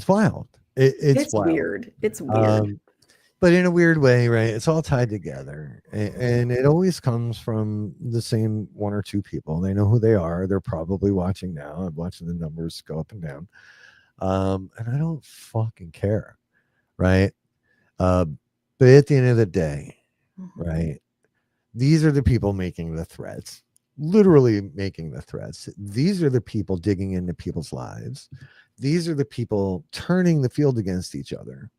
wild. It's wild. Weird. It's weird. But in a weird way, right? It's all tied together. And it always comes from the same one or two people. They know who they are. They're probably watching now. I'm watching the numbers go up and down. And I don't fucking care, right? But at the end of the day, right? These are the people making the threats. Literally making the threats. These are the people digging into people's lives. These are the people turning the field against each other.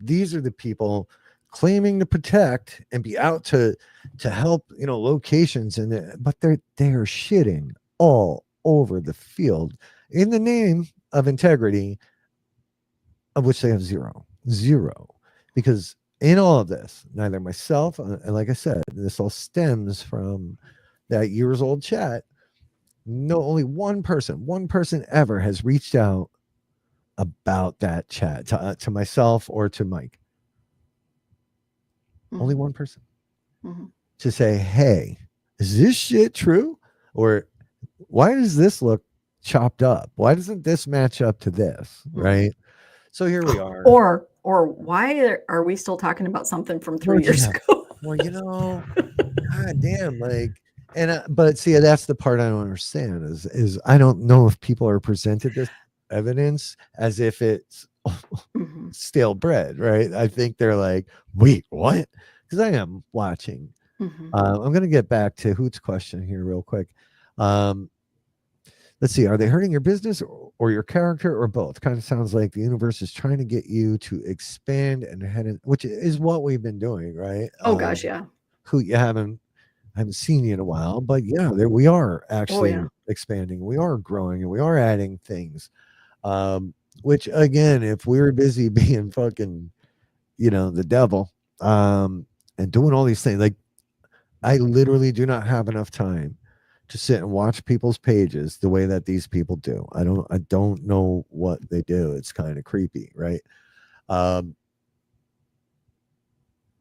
These are the people claiming to protect and be out to help, locations, but they are shitting all over the field in the name of integrity, of which they have zero, because in all of this, neither myself, and like I said, this all stems from that years old chat. No, only one person ever has reached out about that chat to myself or to Mike. Only one person to say, hey, is this shit true? Or why does this look chopped up? Why doesn't this match up to this? Right. So here we are. Or why are we still talking about something from 3 years ago? Well, God damn, but see, that's the part I don't understand is I don't know if people are presented this evidence as if it's stale bread, right? I think they're like, wait, what? Because I am watching. I'm going to get back to Hoot's question here real quick. Let's see. Are they hurting your business or your character or both? Kind of sounds like the universe is trying to get you to expand and head, which is what we've been doing, right? Oh gosh, yeah. Hoot, I haven't seen you in a while, but yeah, there we are actually expanding. We are growing and we are adding things. Which again, if we were busy being fucking, the devil, and doing all these things, like I literally do not have enough time to sit and watch people's pages the way that these people do. I don't know what they do. It's kind of creepy, right? And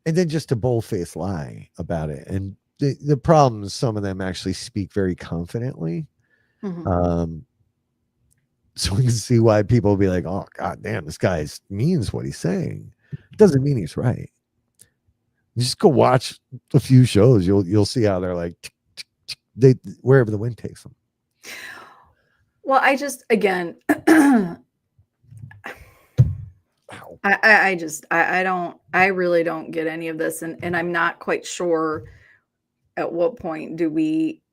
then just a bold-faced lie about it. And the problem is some of them actually speak very confidently. So we can see why people will be like, oh, God damn, this guy means what he's saying. It doesn't mean he's right. You just go watch a few shows. You'll see how they're like, they wherever the wind takes them. Well, I just, again, I really don't get any of this. And I'm not quite sure at what point do we,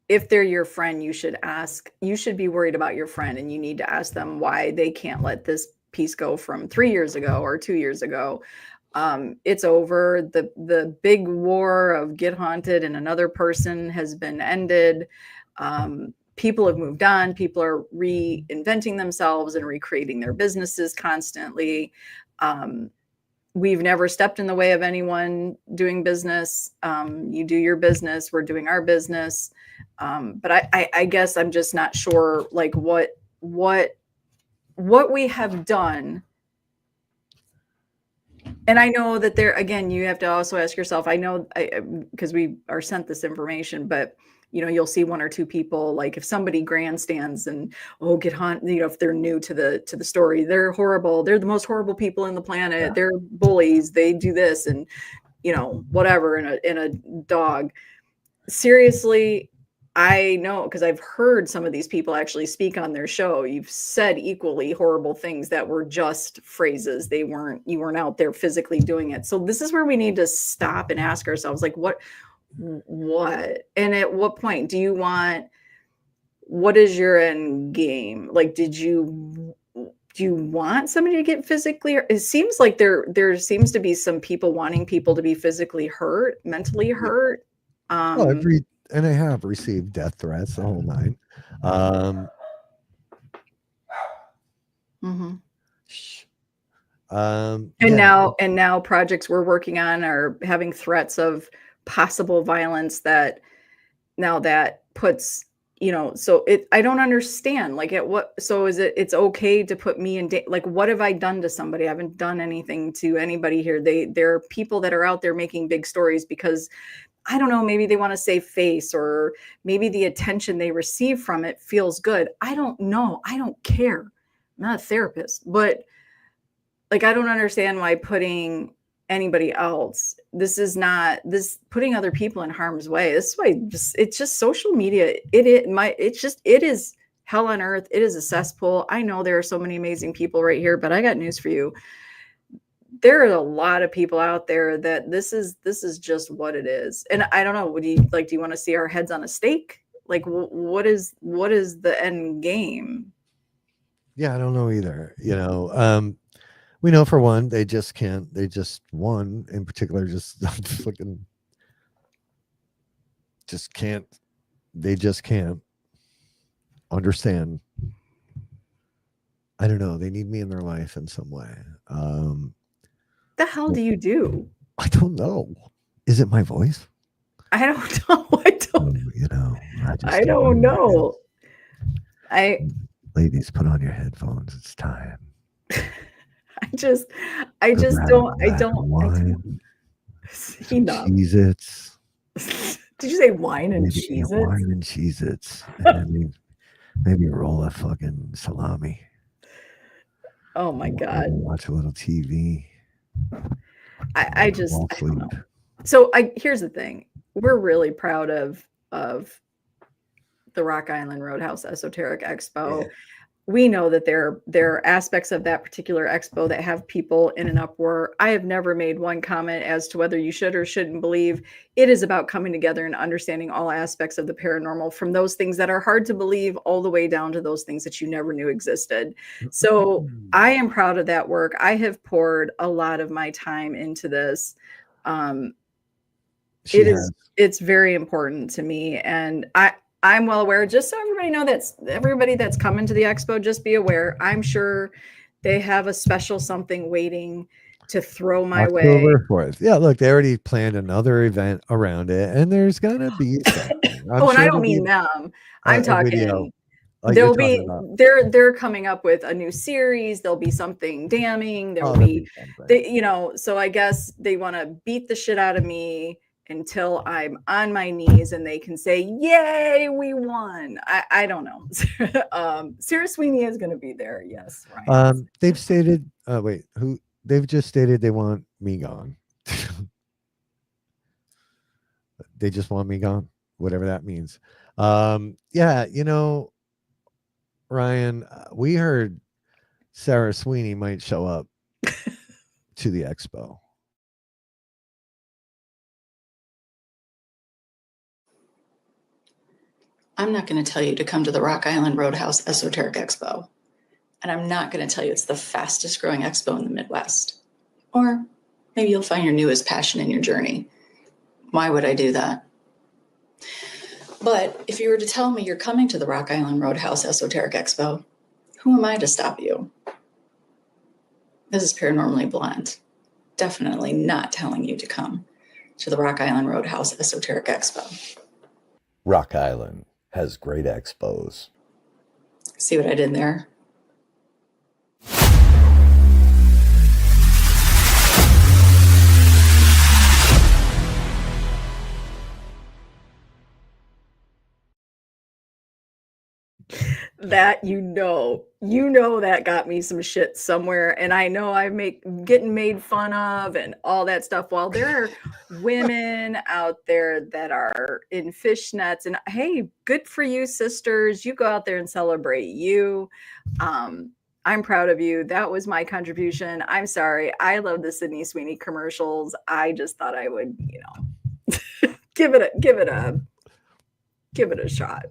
if they're your friend, you should be worried about your friend, and you need to ask them why they can't let this piece go from 3 years ago or 2 years ago. It's over. The big war of Get Haunted and another person has been ended. People have moved on. People are reinventing themselves and recreating their businesses constantly. We've never stepped in the way of anyone doing business. You do your business, we're doing our business. But I guess I'm just not sure, like what we have done. And I know that there, again, you have to also ask yourself, I know, because we are sent this information, but you'll see one or two people, like if somebody grandstands and Get Haunted, if they're new to the story, they're horrible. They're the most horrible people in the planet. Yeah. They're bullies. They do this and whatever in a dog. Seriously, I know, because I've heard some of these people actually speak on their show. You've said equally horrible things that were just phrases. You weren't out there physically doing it. So this is where we need to stop and ask ourselves, like, what, and at what point what is your end game? Like, do you want somebody to get physically, it seems like there seems to be some people wanting people to be physically hurt, mentally hurt. And I have received death threats, the whole nine. And now projects we're working on are having threats of possible violence that puts, so I don't understand, like, it's okay to put me in, like, what have I done to somebody? I haven't done anything to anybody here. There are people that are out there making big stories because, I don't know, maybe they want to save face, or maybe the attention they receive from it feels good. I don't know. I don't care. I'm not a therapist, but like, I don't understand why putting anybody else, putting other people in harm's way. This is why it's just social media. It is hell on earth. It is a cesspool. I know there are so many amazing people right here, but I got news for you. There are a lot of people out there that this is just what it is. And I don't know, do you want to see our heads on a stake? Like, what is the end game? Yeah, I don't know either. We know, for one, they just one in particular, they just can't understand. I don't know. They need me in their life in some way. The hell do you do? I don't know. Is it my voice? I don't know. I don't know. Ladies, put on your headphones. It's time. I don't. Cheez-Its. Did you say wine and Cheez-Its? Wine and Cheez-Its. And maybe roll a fucking salami. Oh my God. Watch a little TV. I don't know. So here's the thing. We're really proud of the Rock Island Roadhouse Esoteric Expo. Yeah. We know that there are aspects of that particular expo that have people in an uproar. I have never made one comment as to whether you should or shouldn't believe. It is about coming together and understanding all aspects of the paranormal, from those things that are hard to believe all the way down to those things that you never knew existed. So I am proud of that work. I have poured a lot of my time into this. It's very important to me. And I'm well aware, just so everybody know, everybody that's coming to the expo, just be aware. I'm sure they have a special something waiting to throw my way. October 4th. Yeah, look, they already planned another event around it, and there's gonna be something. And I don't mean them. I'm talking. There'll be they're coming up with a new series. There'll be something damning. There'll be so I guess they want to beat the shit out of me until I'm on my knees and they can say, "Yay, we won." I don't know. Sarah Sweeney is going to be there. Yes, Ryan. They've stated. They've just stated they want me gone. They just want me gone, whatever that means. Yeah, Ryan, we heard Sarah Sweeney might show up to the expo. I'm not going to tell you to come to the Rock Island Roadhouse Esoteric Expo. And I'm not going to tell you it's the fastest growing expo in the Midwest. Or Maybe you'll find your newest passion in your journey. Why would I do that? But if you were to tell me you're coming to the Rock Island Roadhouse Esoteric Expo, who am I to stop you? This is Paranormally Blunt. Definitely not telling you to come to the Rock Island Roadhouse Esoteric Expo. Rock Island has great expos. See what I did there? That that got me some shit somewhere, and I know getting made fun of and all that stuff. While there are women out there that are in fishnets, and hey, good for you, sisters. You go out there and celebrate you. I'm proud of you. That was my contribution. I'm sorry. I love the Sydney Sweeney commercials. I just thought I would, give it a shot.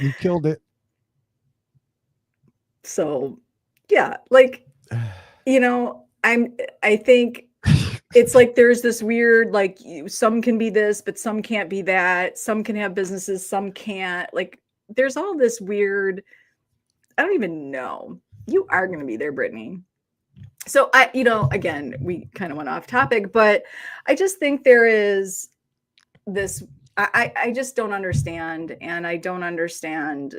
You killed it. So, yeah, like, I think it's like there's this weird, like, some can be this, but some can't be that. Some can have businesses, some can't. Like, there's all this weird, I don't even know. You are going to be there, Brittany. So, again, we kind of went off topic, but I just think there is this. I just don't understand. And I don't understand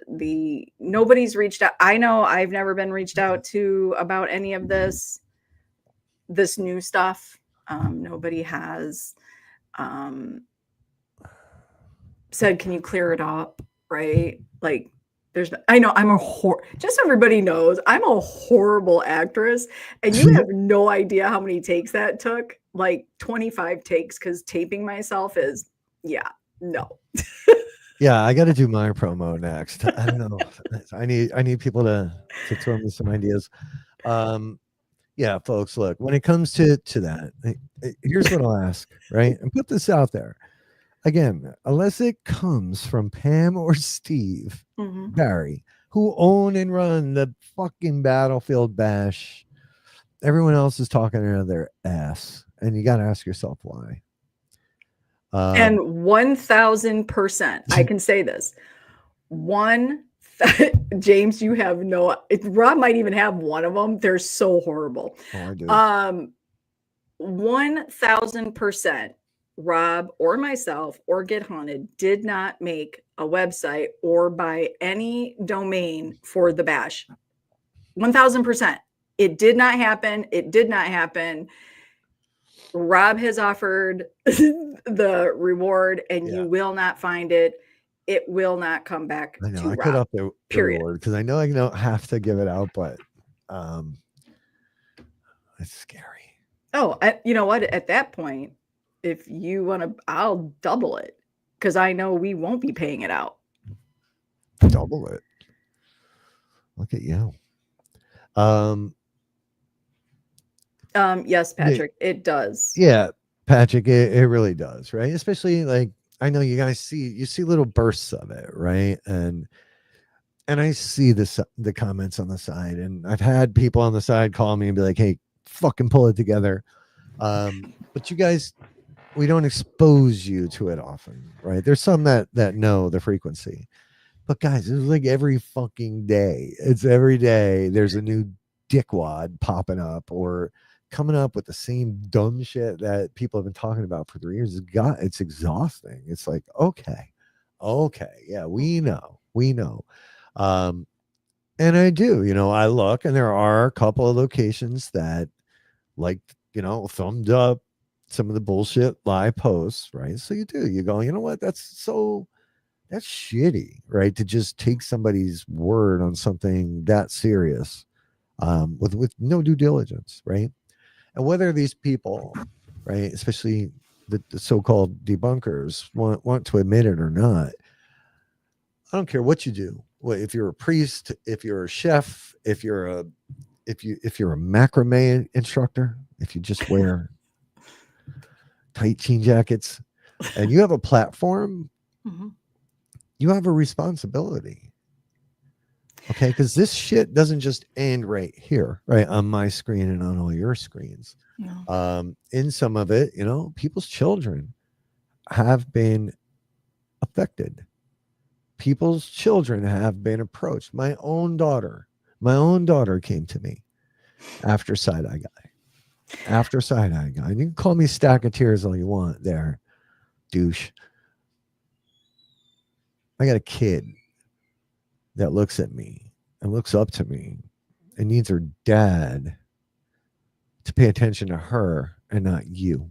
nobody's reached out. I know I've never been reached out to about any of this new stuff. Nobody has said, can you clear it up? Right. Like I know just so everybody knows, I'm a horrible actress, and you have no idea how many takes that took. Like 25 takes, because taping myself is, no. Yeah, I got to do my promo next. I don't know. I need people to throw me some ideas. Yeah, folks, look, when it comes to that, here's what I'll ask, right? And put this out there. Again, unless it comes from Pam or Steve Barry, who own and run the fucking Battlefield Bash, everyone else is talking out of their ass. And you got to ask yourself why. And 1,000%, I can say this. James, you have Rob might even have one of them. They're so horrible. Oh, I do. 1,000%, Rob or myself or Get Haunted did not make a website or buy any domain for the bash. 1,000%. It did not happen. It did not happen. Rob has offered the reward, and you will not find it. It will not come back. I know. To I Rob, could up the reward because I know I don't have to give it out, but it's scary. Oh, you know what? At that point, if you want to, I'll double it, because I know we won't be paying it out. Double it. Look at you. Yes, Patrick, it does. Yeah, Patrick, it really does, right? Especially, like, I know you guys see little bursts of it, right? And I see the comments on the side, and I've had people on the side call me and be like, hey, fucking pull it together. But you guys, we don't expose you to it often, right? There's some that know the frequency, but guys, it's like every fucking day. It's every day there's a new dickwad popping up or coming up with the same dumb shit that people have been talking about for 3 years. It's exhausting. It's like, okay, yeah, we know. And I do, I look, and there are a couple of locations that, like, thumbed up some of the bullshit live posts, right? So you go, you know what? That's shitty, right? To just take somebody's word on something that serious, with no due diligence, right? And whether these people, right, especially the so-called debunkers, want to admit it or not, I don't care what you do. If you're a priest, if you're a chef, if you're a macrame instructor, if you just wear tight jean jackets and you have a platform, you have a responsibility. Okay, because this shit doesn't just end right here, right on my screen and on all your screens. No. In some of it, people's children have been affected. People's children have been approached. My own daughter came to me after Side Eye Guy. After Side Eye Guy. And you can call me Stack of Tears all you want there, douche. I got a kid that looks at me and looks up to me and needs her dad to pay attention to her and not you.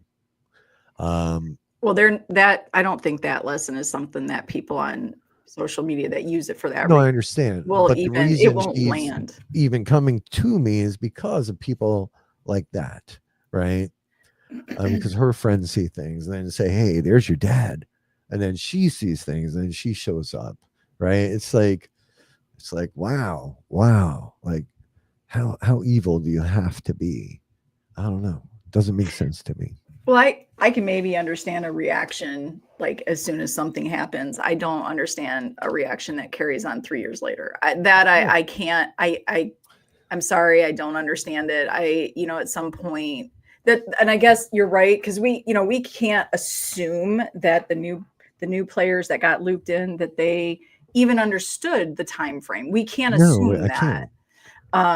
Well, I don't think that lesson is something that people on social media that use it for that. No, I understand. Well, but it won't she's land. Even coming to me is because of people like that, right? Because her friends see things and then say, "Hey, there's your dad," and then she sees things and she shows up, right? It's like, wow, like how evil do you have to be? I don't know. It doesn't make sense to me. Well, I can maybe understand a reaction like as soon as something happens. I don't understand a reaction that carries on 3 years later. I can't. I'm sorry, I don't understand it. At some point and I guess you're right, because we can't assume that the new players that got looped in, that they even understood the time frame. We can't assume that.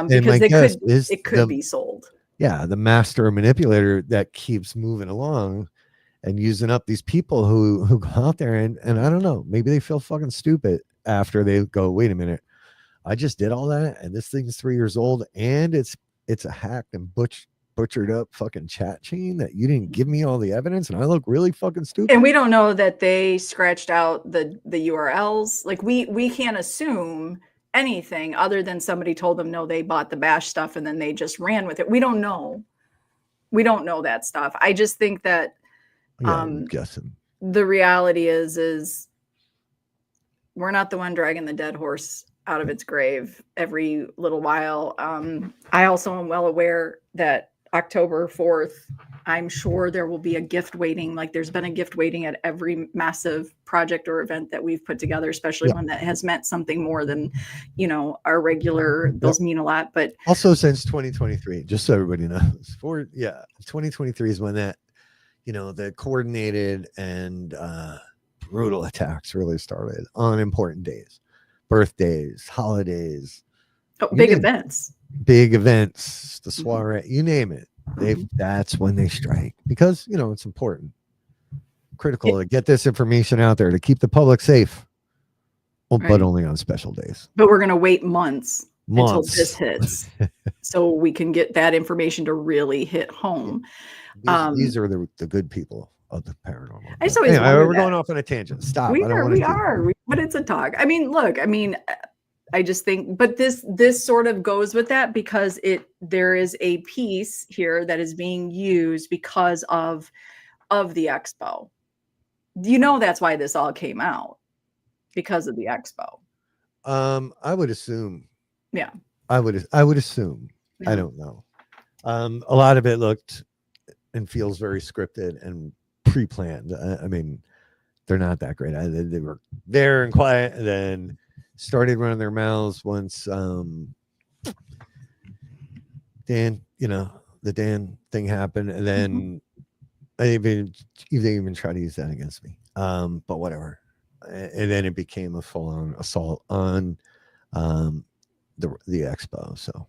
Because it could be sold. Yeah, the master manipulator that keeps moving along and using up these people who go out there and I don't know, maybe they feel fucking stupid after they go, wait a minute, I just did all that and this thing's 3 years old and it's a hacked and butchered up fucking chat chain that you didn't give me all the evidence and I look really fucking stupid. And we don't know that they scratched out the URLs. Like we can't assume anything other than somebody told them, no, they bought the bash stuff and then they just ran with it. We don't know that stuff. I just think that I'm guessing the reality is we're not the one dragging the dead horse out of its grave every little while. I also am well aware that October 4th, I'm sure there will be a gift waiting. Like there's been a gift waiting at every massive project or event that we've put together, especially one that has meant something more than, our regular, those mean a lot. But also since 2023, just so everybody knows, 2023 is when that, the coordinated and brutal attacks really started on important days, birthdays, holidays, big events, the soiree, you name it. That's when they strike because it's important, critical to get this information out there to keep the public safe, but only on special days. But we're going to wait months until this hits so we can get that information to really hit home. These are the good people of the paranormal. I just always we're going off on a tangent. Stop. We are, but it's a talk. I mean, look, I just think, but this sort of goes with that because there is a piece here that is being used because of the expo. That's why this all came out, because of the expo. I would assume. Yeah. I would assume. Yeah. I don't know. A lot of it looked and feels very scripted and pre-planned. I mean, they're not that great. They were there and quiet, and then started running their mouths once Dan, the Dan thing happened, and then they even tried to use that against me. But whatever. And then it became a full-on assault on the expo. So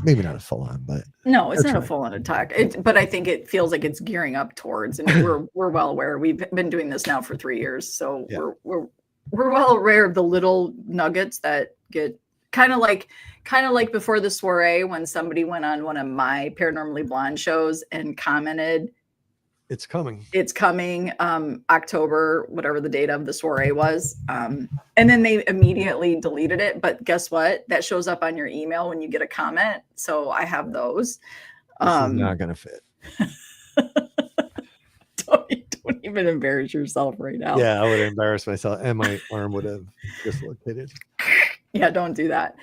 maybe not a full-on, but no, it's not a full-on attack. But I think it feels like it's gearing up towards, and we're well aware. We've been doing this now for 3 years, so we're well aware of the little nuggets that get kind of like before the soiree when somebody went on one of my Paranormally Blonde shows and commented, it's coming, October, whatever the date of the soiree was. And then they immediately deleted it. But guess what? That shows up on your email when you get a comment. So I have those. This is not going to fit. Don't even embarrass yourself right now. Yeah, I would embarrass myself and my arm would have dislocated. Yeah, don't do that.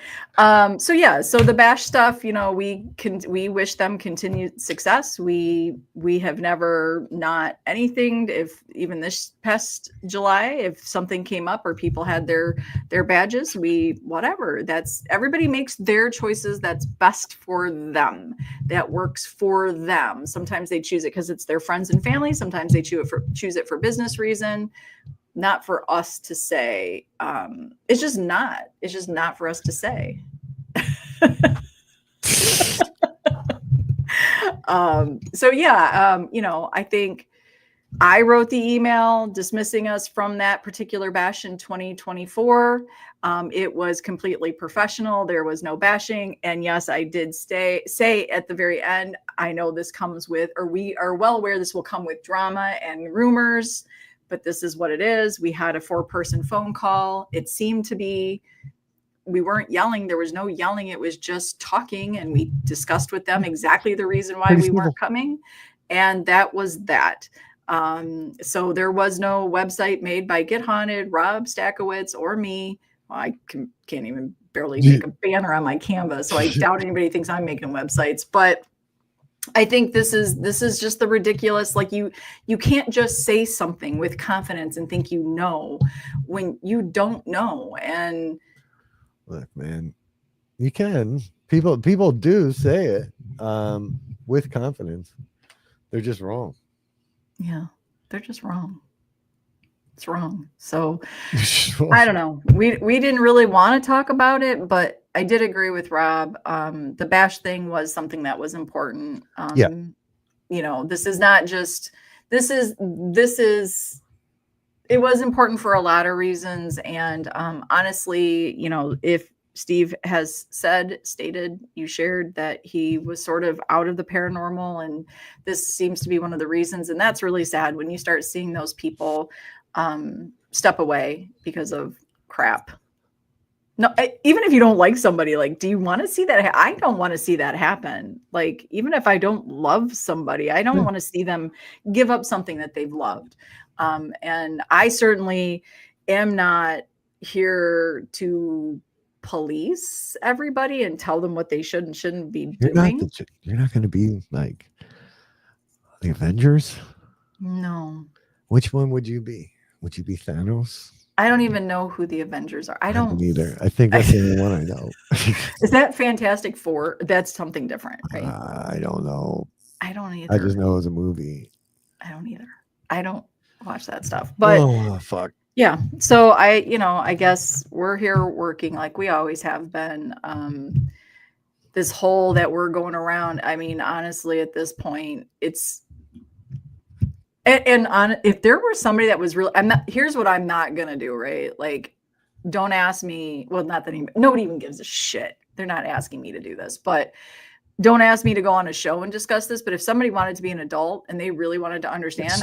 So yeah, so the bash stuff, you know, we wish them continued success. We have never not anything. If even this past July, if something came up or people had their badges, whatever. That's everybody makes their choices. That's best for them. That works for them. Sometimes they choose it because it's their friends and family. Sometimes they choose it for business reason. Not for us to say. It's just not for us to say. So yeah, you know, I think I wrote the email dismissing us from that particular bash in 2024. It was completely professional. There was no bashing. And yes, I did say at the very end, I know this comes with, or we are well aware this will come with drama and rumors, but this is what it is. We had a 4-person phone call. It seemed to be, we weren't yelling. There was no yelling. It was just talking. And we discussed with them exactly the reason why we weren't coming. And that was that. So there was no website made by Get Haunted, Rob Stackowitz, or me. Well, I can't even barely make a banner on my canvas. So I doubt anybody thinks I'm making websites, but I think this is just the ridiculous, like you can't just say something with confidence and think you know when you don't know. And look, man, you can. People do say it with confidence. They're just wrong. Yeah, they're just wrong. It's wrong. So I don't know. We didn't really want to talk about it, but I did agree with Rob. The bash thing was something that was important. Yeah. You know, this is not just, this is, it was important for a lot of reasons. And honestly, you know, if Steve has stated, you shared that he was sort of out of the paranormal, and this seems to be one of the reasons. And that's really sad when you start seeing those people step away because of crap. No, even if you don't like somebody, like, do you want to see that? I don't want to see that happen. Like, even if I don't love somebody, I don't want to see them give up something that they've loved. And I certainly am not here to police everybody and tell them what they should and shouldn't be doing. You're not going to be like the Avengers? No. Which one would you be? Would you be Thanos? I don't even know who the Avengers are. I don't either. I think that's the only one I know. Is that Fantastic Four? That's something different, right? I don't know. I don't either. I just know it was a movie. I don't either. I don't watch that stuff. But oh, fuck. Yeah. So I guess we're here working like we always have been. This whole that we're going around. I mean, honestly, at this point, it's if there were somebody that was real, here's what I'm not gonna do, right? Like, don't ask me. Well, not that nobody even gives a shit. They're not asking me to do this, but don't ask me to go on a show and discuss this. But if somebody wanted to be an adult and they really wanted to understand,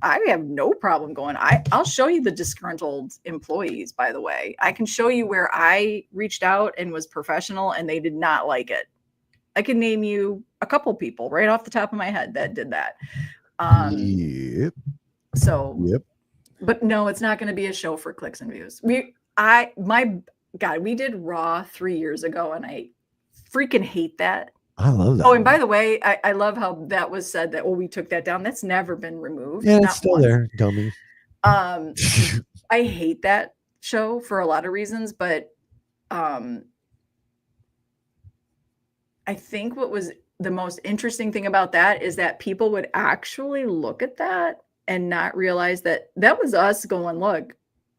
I have no problem going. I'll show you the disgruntled employees, by the way. I can show you where I reached out and was professional and they did not like it. I can name you a couple people right off the top of my head that did that. Yep. So, yep. But no, it's not going to be a show for clicks and views. We did Raw 3 years ago and I freaking hate that. I love that. Oh, and by the way, I love how that was said that, we took that down. That's never been removed. Yeah, it's still there, dummy. I hate that show for a lot of reasons, but I think what was the most interesting thing about that is that people would actually look at that and not realize that that was us going, look,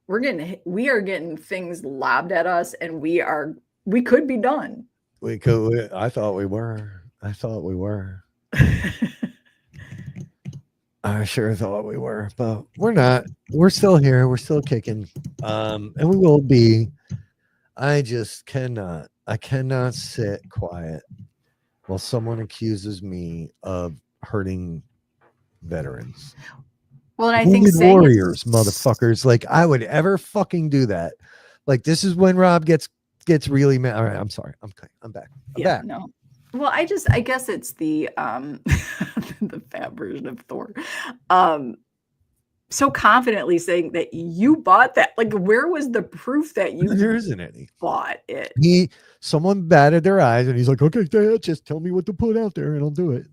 we are getting things lobbed at us and we could be done. I thought we were. I sure thought we were, but we're not. We're still here. We're still kicking. And we will be. I just cannot. I cannot sit quiet while someone accuses me of hurting veterans. Well, and I think warriors, motherfuckers. Like, I would ever fucking do that. Like, this is when Rob gets really mad. All right, I'm sorry. I'm back. I'm back. No. Well, I guess it's the the fat version of Thor. so confidently saying that you bought that. Like, where was the proof that you There isn't any. bought it? Someone batted their eyes and he's like, okay, Dad, just tell me what to put out there and I'll do it.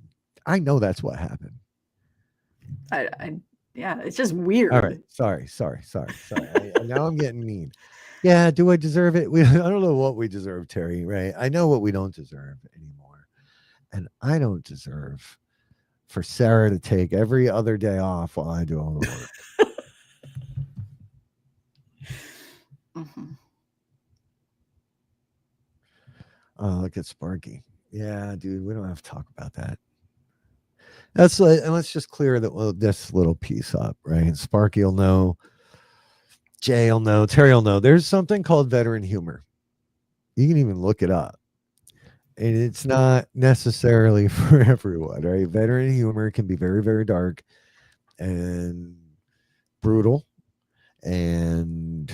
I know that's what happened. Yeah, it's just weird. All right. Sorry. Now I'm getting mean. Yeah. Do I deserve it? I don't know what we deserve, Terry, right? I know what we don't deserve anymore. And I don't deserve for Sarah to take every other day off while I do all the work. Mm-hmm. Look at Sparky. Yeah, dude, we don't have to talk about that. That's like, and let's just clear this little piece up, right? Sparky will know, Jay will know, Terry will know. There's something called veteran humor. You can even look it up. And it's not necessarily for everyone, right? Veteran humor can be very, very dark and brutal, and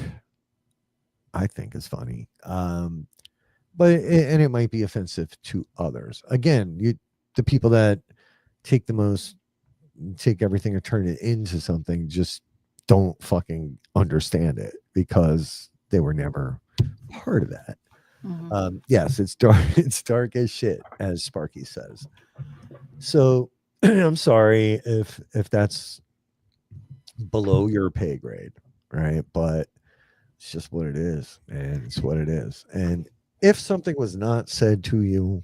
I think is funny. But it might be offensive to others. Again, the people that take everything and turn it into something just don't fucking understand it because they were never part of that. Mm-hmm. Yes, it's dark. It's dark as shit, as Sparky says. So I'm sorry if that's below your pay grade, right? But it's just what it is, and it's what it is. And if something was not said to you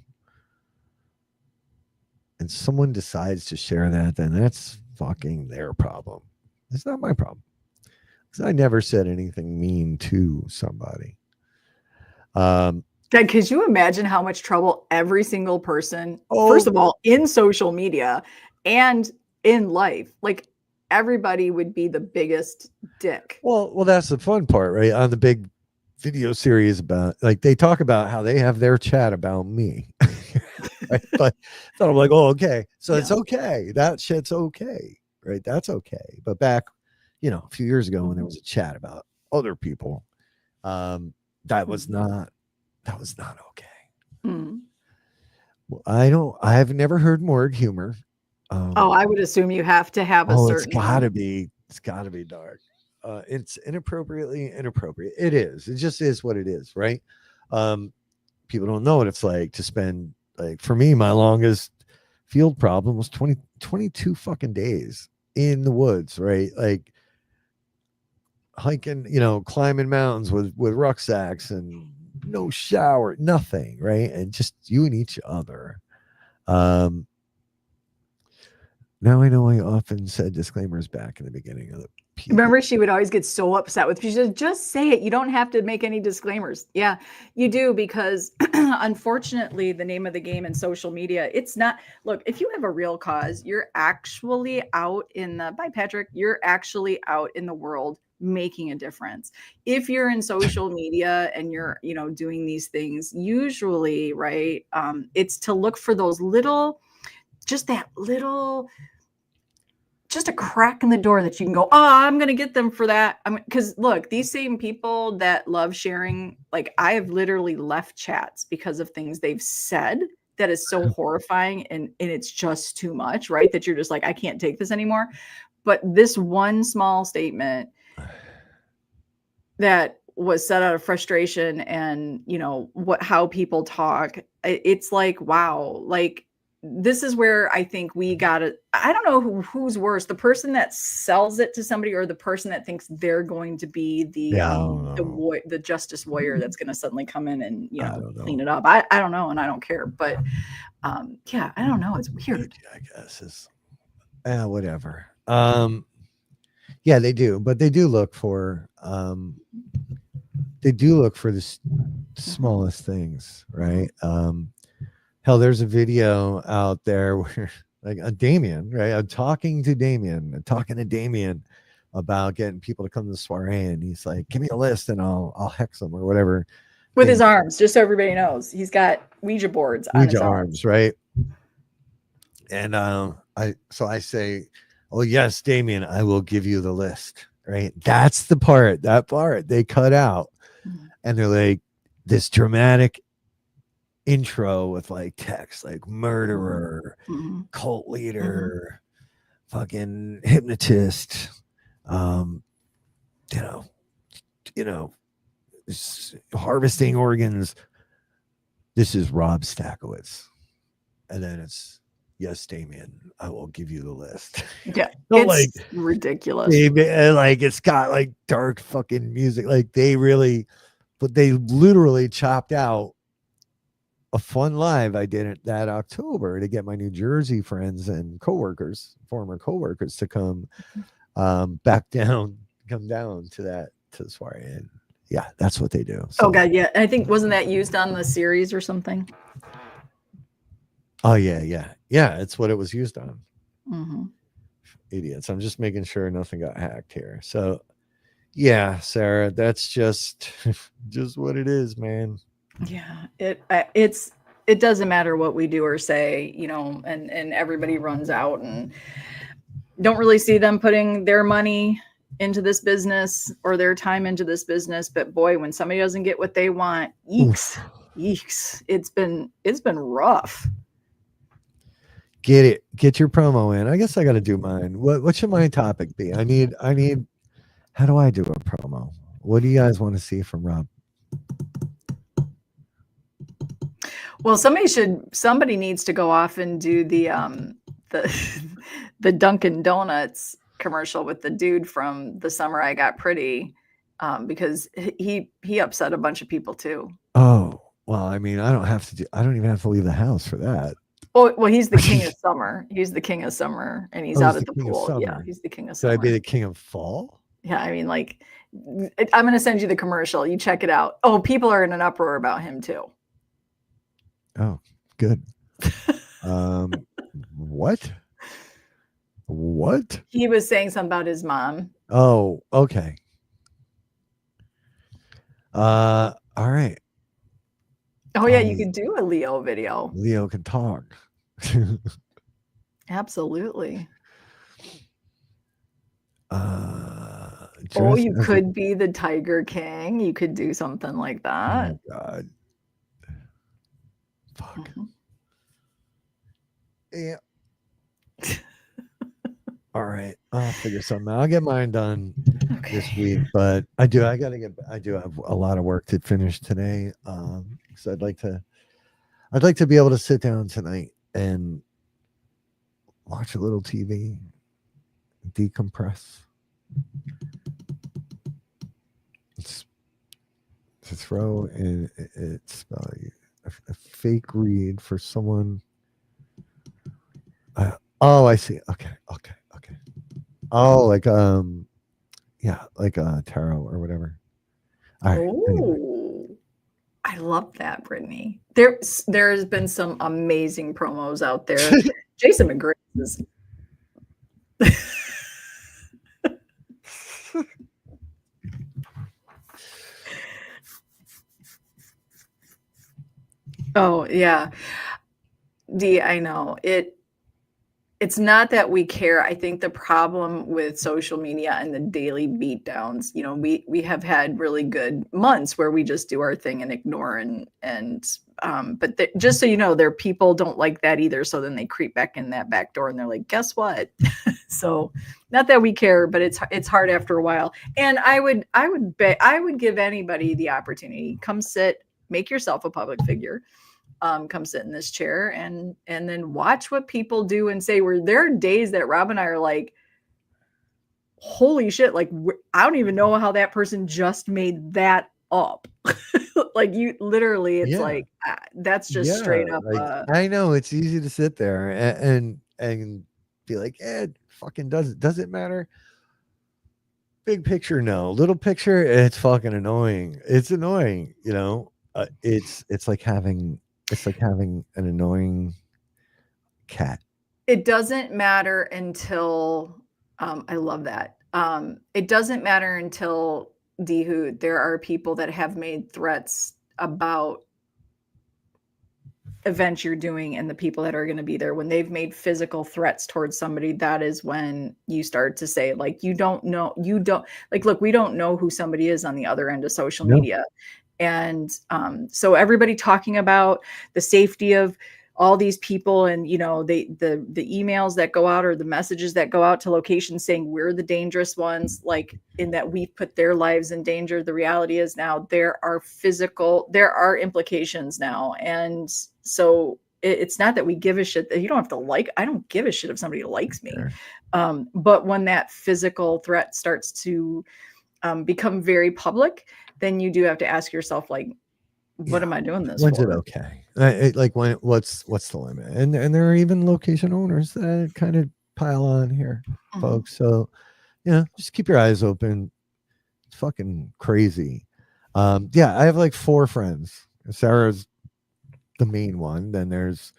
and someone decides to share that, then that's fucking their problem. It's not my problem. Because I never said anything mean to somebody. God, could you imagine how much trouble every single person, first of all, in social media and in life, like everybody would be the biggest dick. Well, that's the fun part, right? On the big video series about, like, they talk about how they have their chat about me. Right? But so I'm like, oh, okay. So it's okay. That shit's okay. Right? That's okay. But back, a few years ago when there was a chat about other people, that was not okay. Mm-hmm. Well, I've never heard morgue humor. I would assume you have to have a certain. It's gotta be dark. It's inappropriately inappropriate. It is. It just is what it is, right? People don't know what it's like to spend, like, for me, my longest field problem was 22 fucking days in the woods, right? Like hiking, climbing mountains with rucksacks and no shower, nothing, right? And just you and each other. Now I know I often said disclaimers back in the beginning of the piece. Remember, she would always get so upset with me. She said, just say it. You don't have to make any disclaimers. Yeah, you do, because unfortunately, the name of the game in social media, it's not, look, if you have a real cause, you're actually out you're actually out in the world making a difference. If you're in social media and you're, doing these things, usually, right, it's to look for those just a crack in the door that you can go, I'm going to get them for that. Because look, these same people that love sharing, like, I have literally left chats because of things they've said that is so horrifying and it's just too much, right? That you're just like, I can't take this anymore. But this one small statement that was said out of frustration and, how people talk, it's like, wow, like, this is where I think we gotta, I don't know who's worse, the person that sells it to somebody or the person that thinks they're going to be the justice warrior that's going to suddenly come in and, clean it up. I don't know. And I don't care, but I don't know. It's weird. I guess is, whatever. Yeah, they do, but they do look for the smallest things, right? Hell, there's a video out there where, like, Damien, right? I'm talking to Damien about getting people to come to the soiree, and he's like, "Give me a list, and I'll hex them or whatever." With his arms, just so everybody knows, he's got Ouija boards on his arms, right? And I say, "Oh yes, Damien, I will give you the list." Right? That's the part. That part they cut out, and they're like, this dramatic intro with, like, text like murderer, cult leader, fucking hypnotist, um, you know, harvesting organs. This is Rob Stakowitz. And then it's, yes, Damien, I will give you the list. Yeah, So, it's like, ridiculous. Like, it's got like dark fucking music. Like, they literally chopped out a fun live I did it that October to get my New Jersey friends and former coworkers, to come come down to the soiree. And yeah, that's what they do. So, oh god, yeah. I think, wasn't that used on the series or something? oh yeah. It's what it was used on. Mm-hmm. Idiots. I'm just making sure nothing got hacked here. So yeah, Sarah, that's just what it is, man. Yeah, it doesn't matter what we do or say, and everybody runs out and don't really see them putting their money into this business or their time into this business. But boy, when somebody doesn't get what they want, eeks, it's been rough. Get your promo in. I guess I got to do mine. What should my topic be? I need. How do I do a promo? What do you guys want to see from Rob? Well, somebody needs to go off and do the the Dunkin' Donuts commercial with the dude from The Summer I Got Pretty, because he upset a bunch of people too. Oh, well, I mean, I don't even have to leave the house for that. Oh, well, he's the king of summer. He's the king of summer, and he's out at the pool. Yeah, he's the king of summer. Should I be the king of fall? Yeah, I mean, like, I'm going to send you the commercial. You check it out. Oh, people are in an uproar about him too. Oh, good. What? He was saying something about his mom. Oh, okay. All right. Oh yeah, you could do a Leo video. Leo can talk. Absolutely. You could be the Tiger King. You could do something like that. Oh God. Fuck. Mm-hmm. Yeah. All right, I'll figure something out. I'll get mine done this week, but I do have a lot of work to finish today. So I'd like to be able to sit down tonight and watch a little TV, decompress. To throw in it's a fake read for someone. Oh, I see. Okay. Oh, like like tarot or whatever. All right. Oh, anyway. I love that, Brittany. There's been some amazing promos out there. Jason McGrath is. Oh yeah, I know it. It's not that we care. I think the problem with social media and the daily beatdowns, we have had really good months where we just do our thing and ignore but just so you know, there people don't like that either. So then they creep back in that back door and they're like, guess what? So not that we care, but it's hard after a while. And I would give anybody the opportunity. Come sit, make yourself a public figure. Come sit in this chair and then watch what people do and say. Where there are days that Rob and I are like, holy shit, like I don't even know how that person just made that up. Like you literally, it's like that's just straight up. Like, I know it's easy to sit there and be like, it fucking doesn't matter. Big picture, no. Little picture, it's fucking annoying. It's annoying, it's like having an annoying cat. It doesn't matter until I love that. It doesn't matter until there are people that have made threats about events you're doing and the people that are going to be there. When they've made physical threats towards somebody, that is when you start to say, like, look, we don't know who somebody is on the other end of social media. And so everybody talking about the safety of all these people, and the emails that go out or the messages that go out to locations saying we're the dangerous ones, like in that we put their lives in danger. The reality is now there are implications now. And so it's not that we give a shit that you don't have to like. I don't give a shit if somebody likes me. Sure. But when that physical threat starts to become very public, then you do have to ask yourself, like, what am I doing this when's for? it okay? What's the limit? And there are even location owners that kind of pile on here, folks. So, just keep your eyes open. It's fucking crazy. I have like 4 friends. Sarah's the main one. Then there's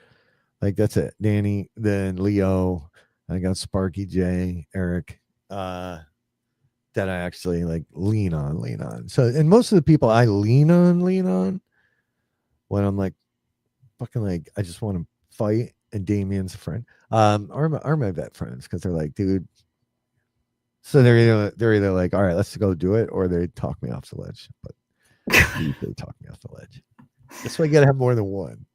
that's it. Danny, then Leo. I got Sparky, Jay, Eric, that I actually lean on. So, and most of the people I lean on when I'm fucking I just want to fight, and Damien's a friend, are my vet friends, because they're like, dude. So they're either like, all right, let's go do it, or they talk me off the ledge. But they talk me off the ledge. That's why you gotta have more than one.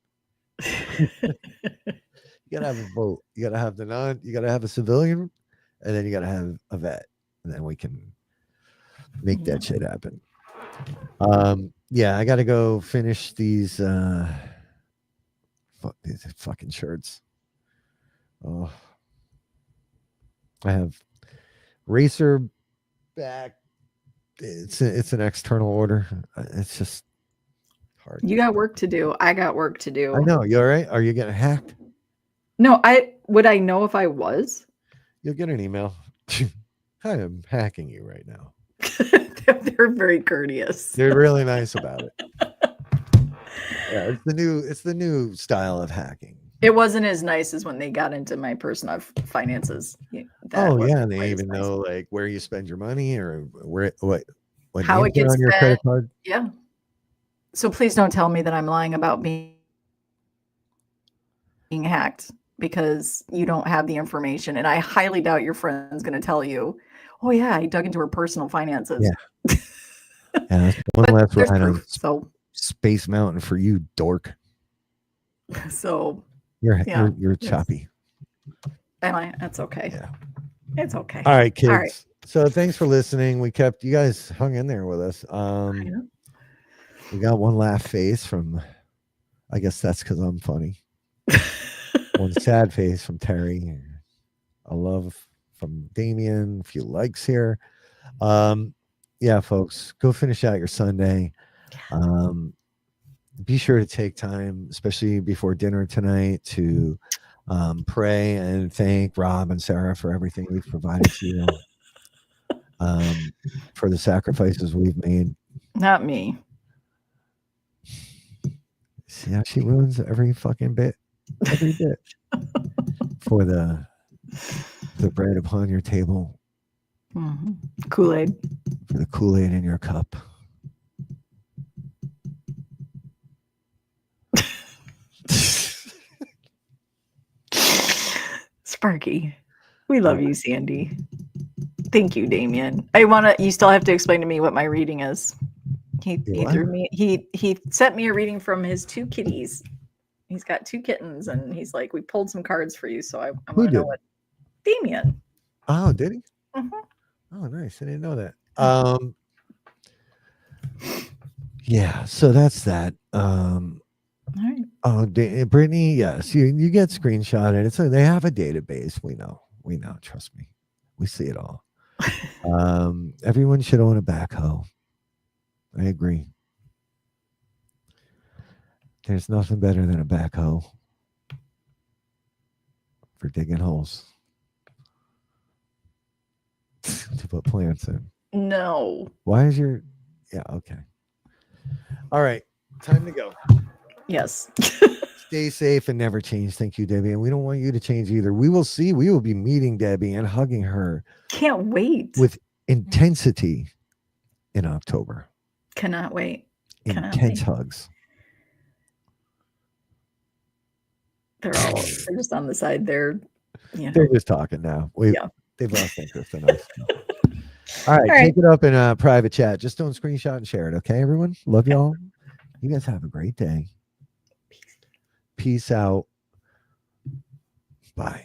You gotta have a vote. You gotta have you gotta have a civilian, and then you gotta have a vet, and then we can make that shit happen. I gotta go finish these fucking shirts. Oh, I have Racer back. It's an external order. It's just hard. You got work to do. I got work to do. I know. You all right? Are you getting hacked? No, would I know if I was? You'll get an email. I am hacking you right now. They're very courteous. They're really nice about it. Yeah, it's the new style of hacking. It wasn't as nice as when they got into my personal finances. They even know where you spend your money, or what how it gets on your credit card. Yeah. So please don't tell me that I'm lying about being hacked, because you don't have the information, and I highly doubt your friend's going to tell you, oh yeah, I dug into her personal finances. Yeah. That's one last ride on Space Mountain for you, dork. So you're choppy. Am I? That's okay. Yeah. It's okay. All right, kids. All right. So thanks for listening. You guys hung in there with us. We got one laugh face from, I guess that's because I'm funny. One sad face from Terry. A love from Damien. A few likes here. Folks, go finish out your Sunday. Be sure to take time, especially before dinner tonight, to pray and thank Rob and Sarah for everything we've provided to you, for the sacrifices we've made. Not me. See how she ruins every fucking bit, for the bread upon your table. Mm-hmm. Kool-Aid. For the Kool-Aid in your cup. Sparky. We love you, Sandy. Thank you, Damien. You still have to explain to me what my reading is. He sent me a reading from his 2 kitties. He's got 2 kittens, and he's like, we pulled some cards for you, so I want to know what. Damien. Oh, did he? Mm-hmm. Oh, nice. I didn't know that. So that's that. All right. Oh, Brittany, yes, you get screenshotted. They have a database. We know. Trust me, we see it all. Everyone should own a backhoe. I agree. There's nothing better than a backhoe for digging holes to put plants in. No. Why is your... Yeah, okay. All right. Time to go. Yes. Stay safe and never change. Thank you, Debbie. And we don't want you to change either. We will see. We will be meeting Debbie and hugging her. Can't wait. With intensity in October. Cannot wait. Intense hugs. They're just on the side. They're just talking now. They've lost interest in us. All right, take it up in a private chat. Just don't screenshot and share it, okay, everyone? Love y'all. You guys have a great day. Peace out. Bye.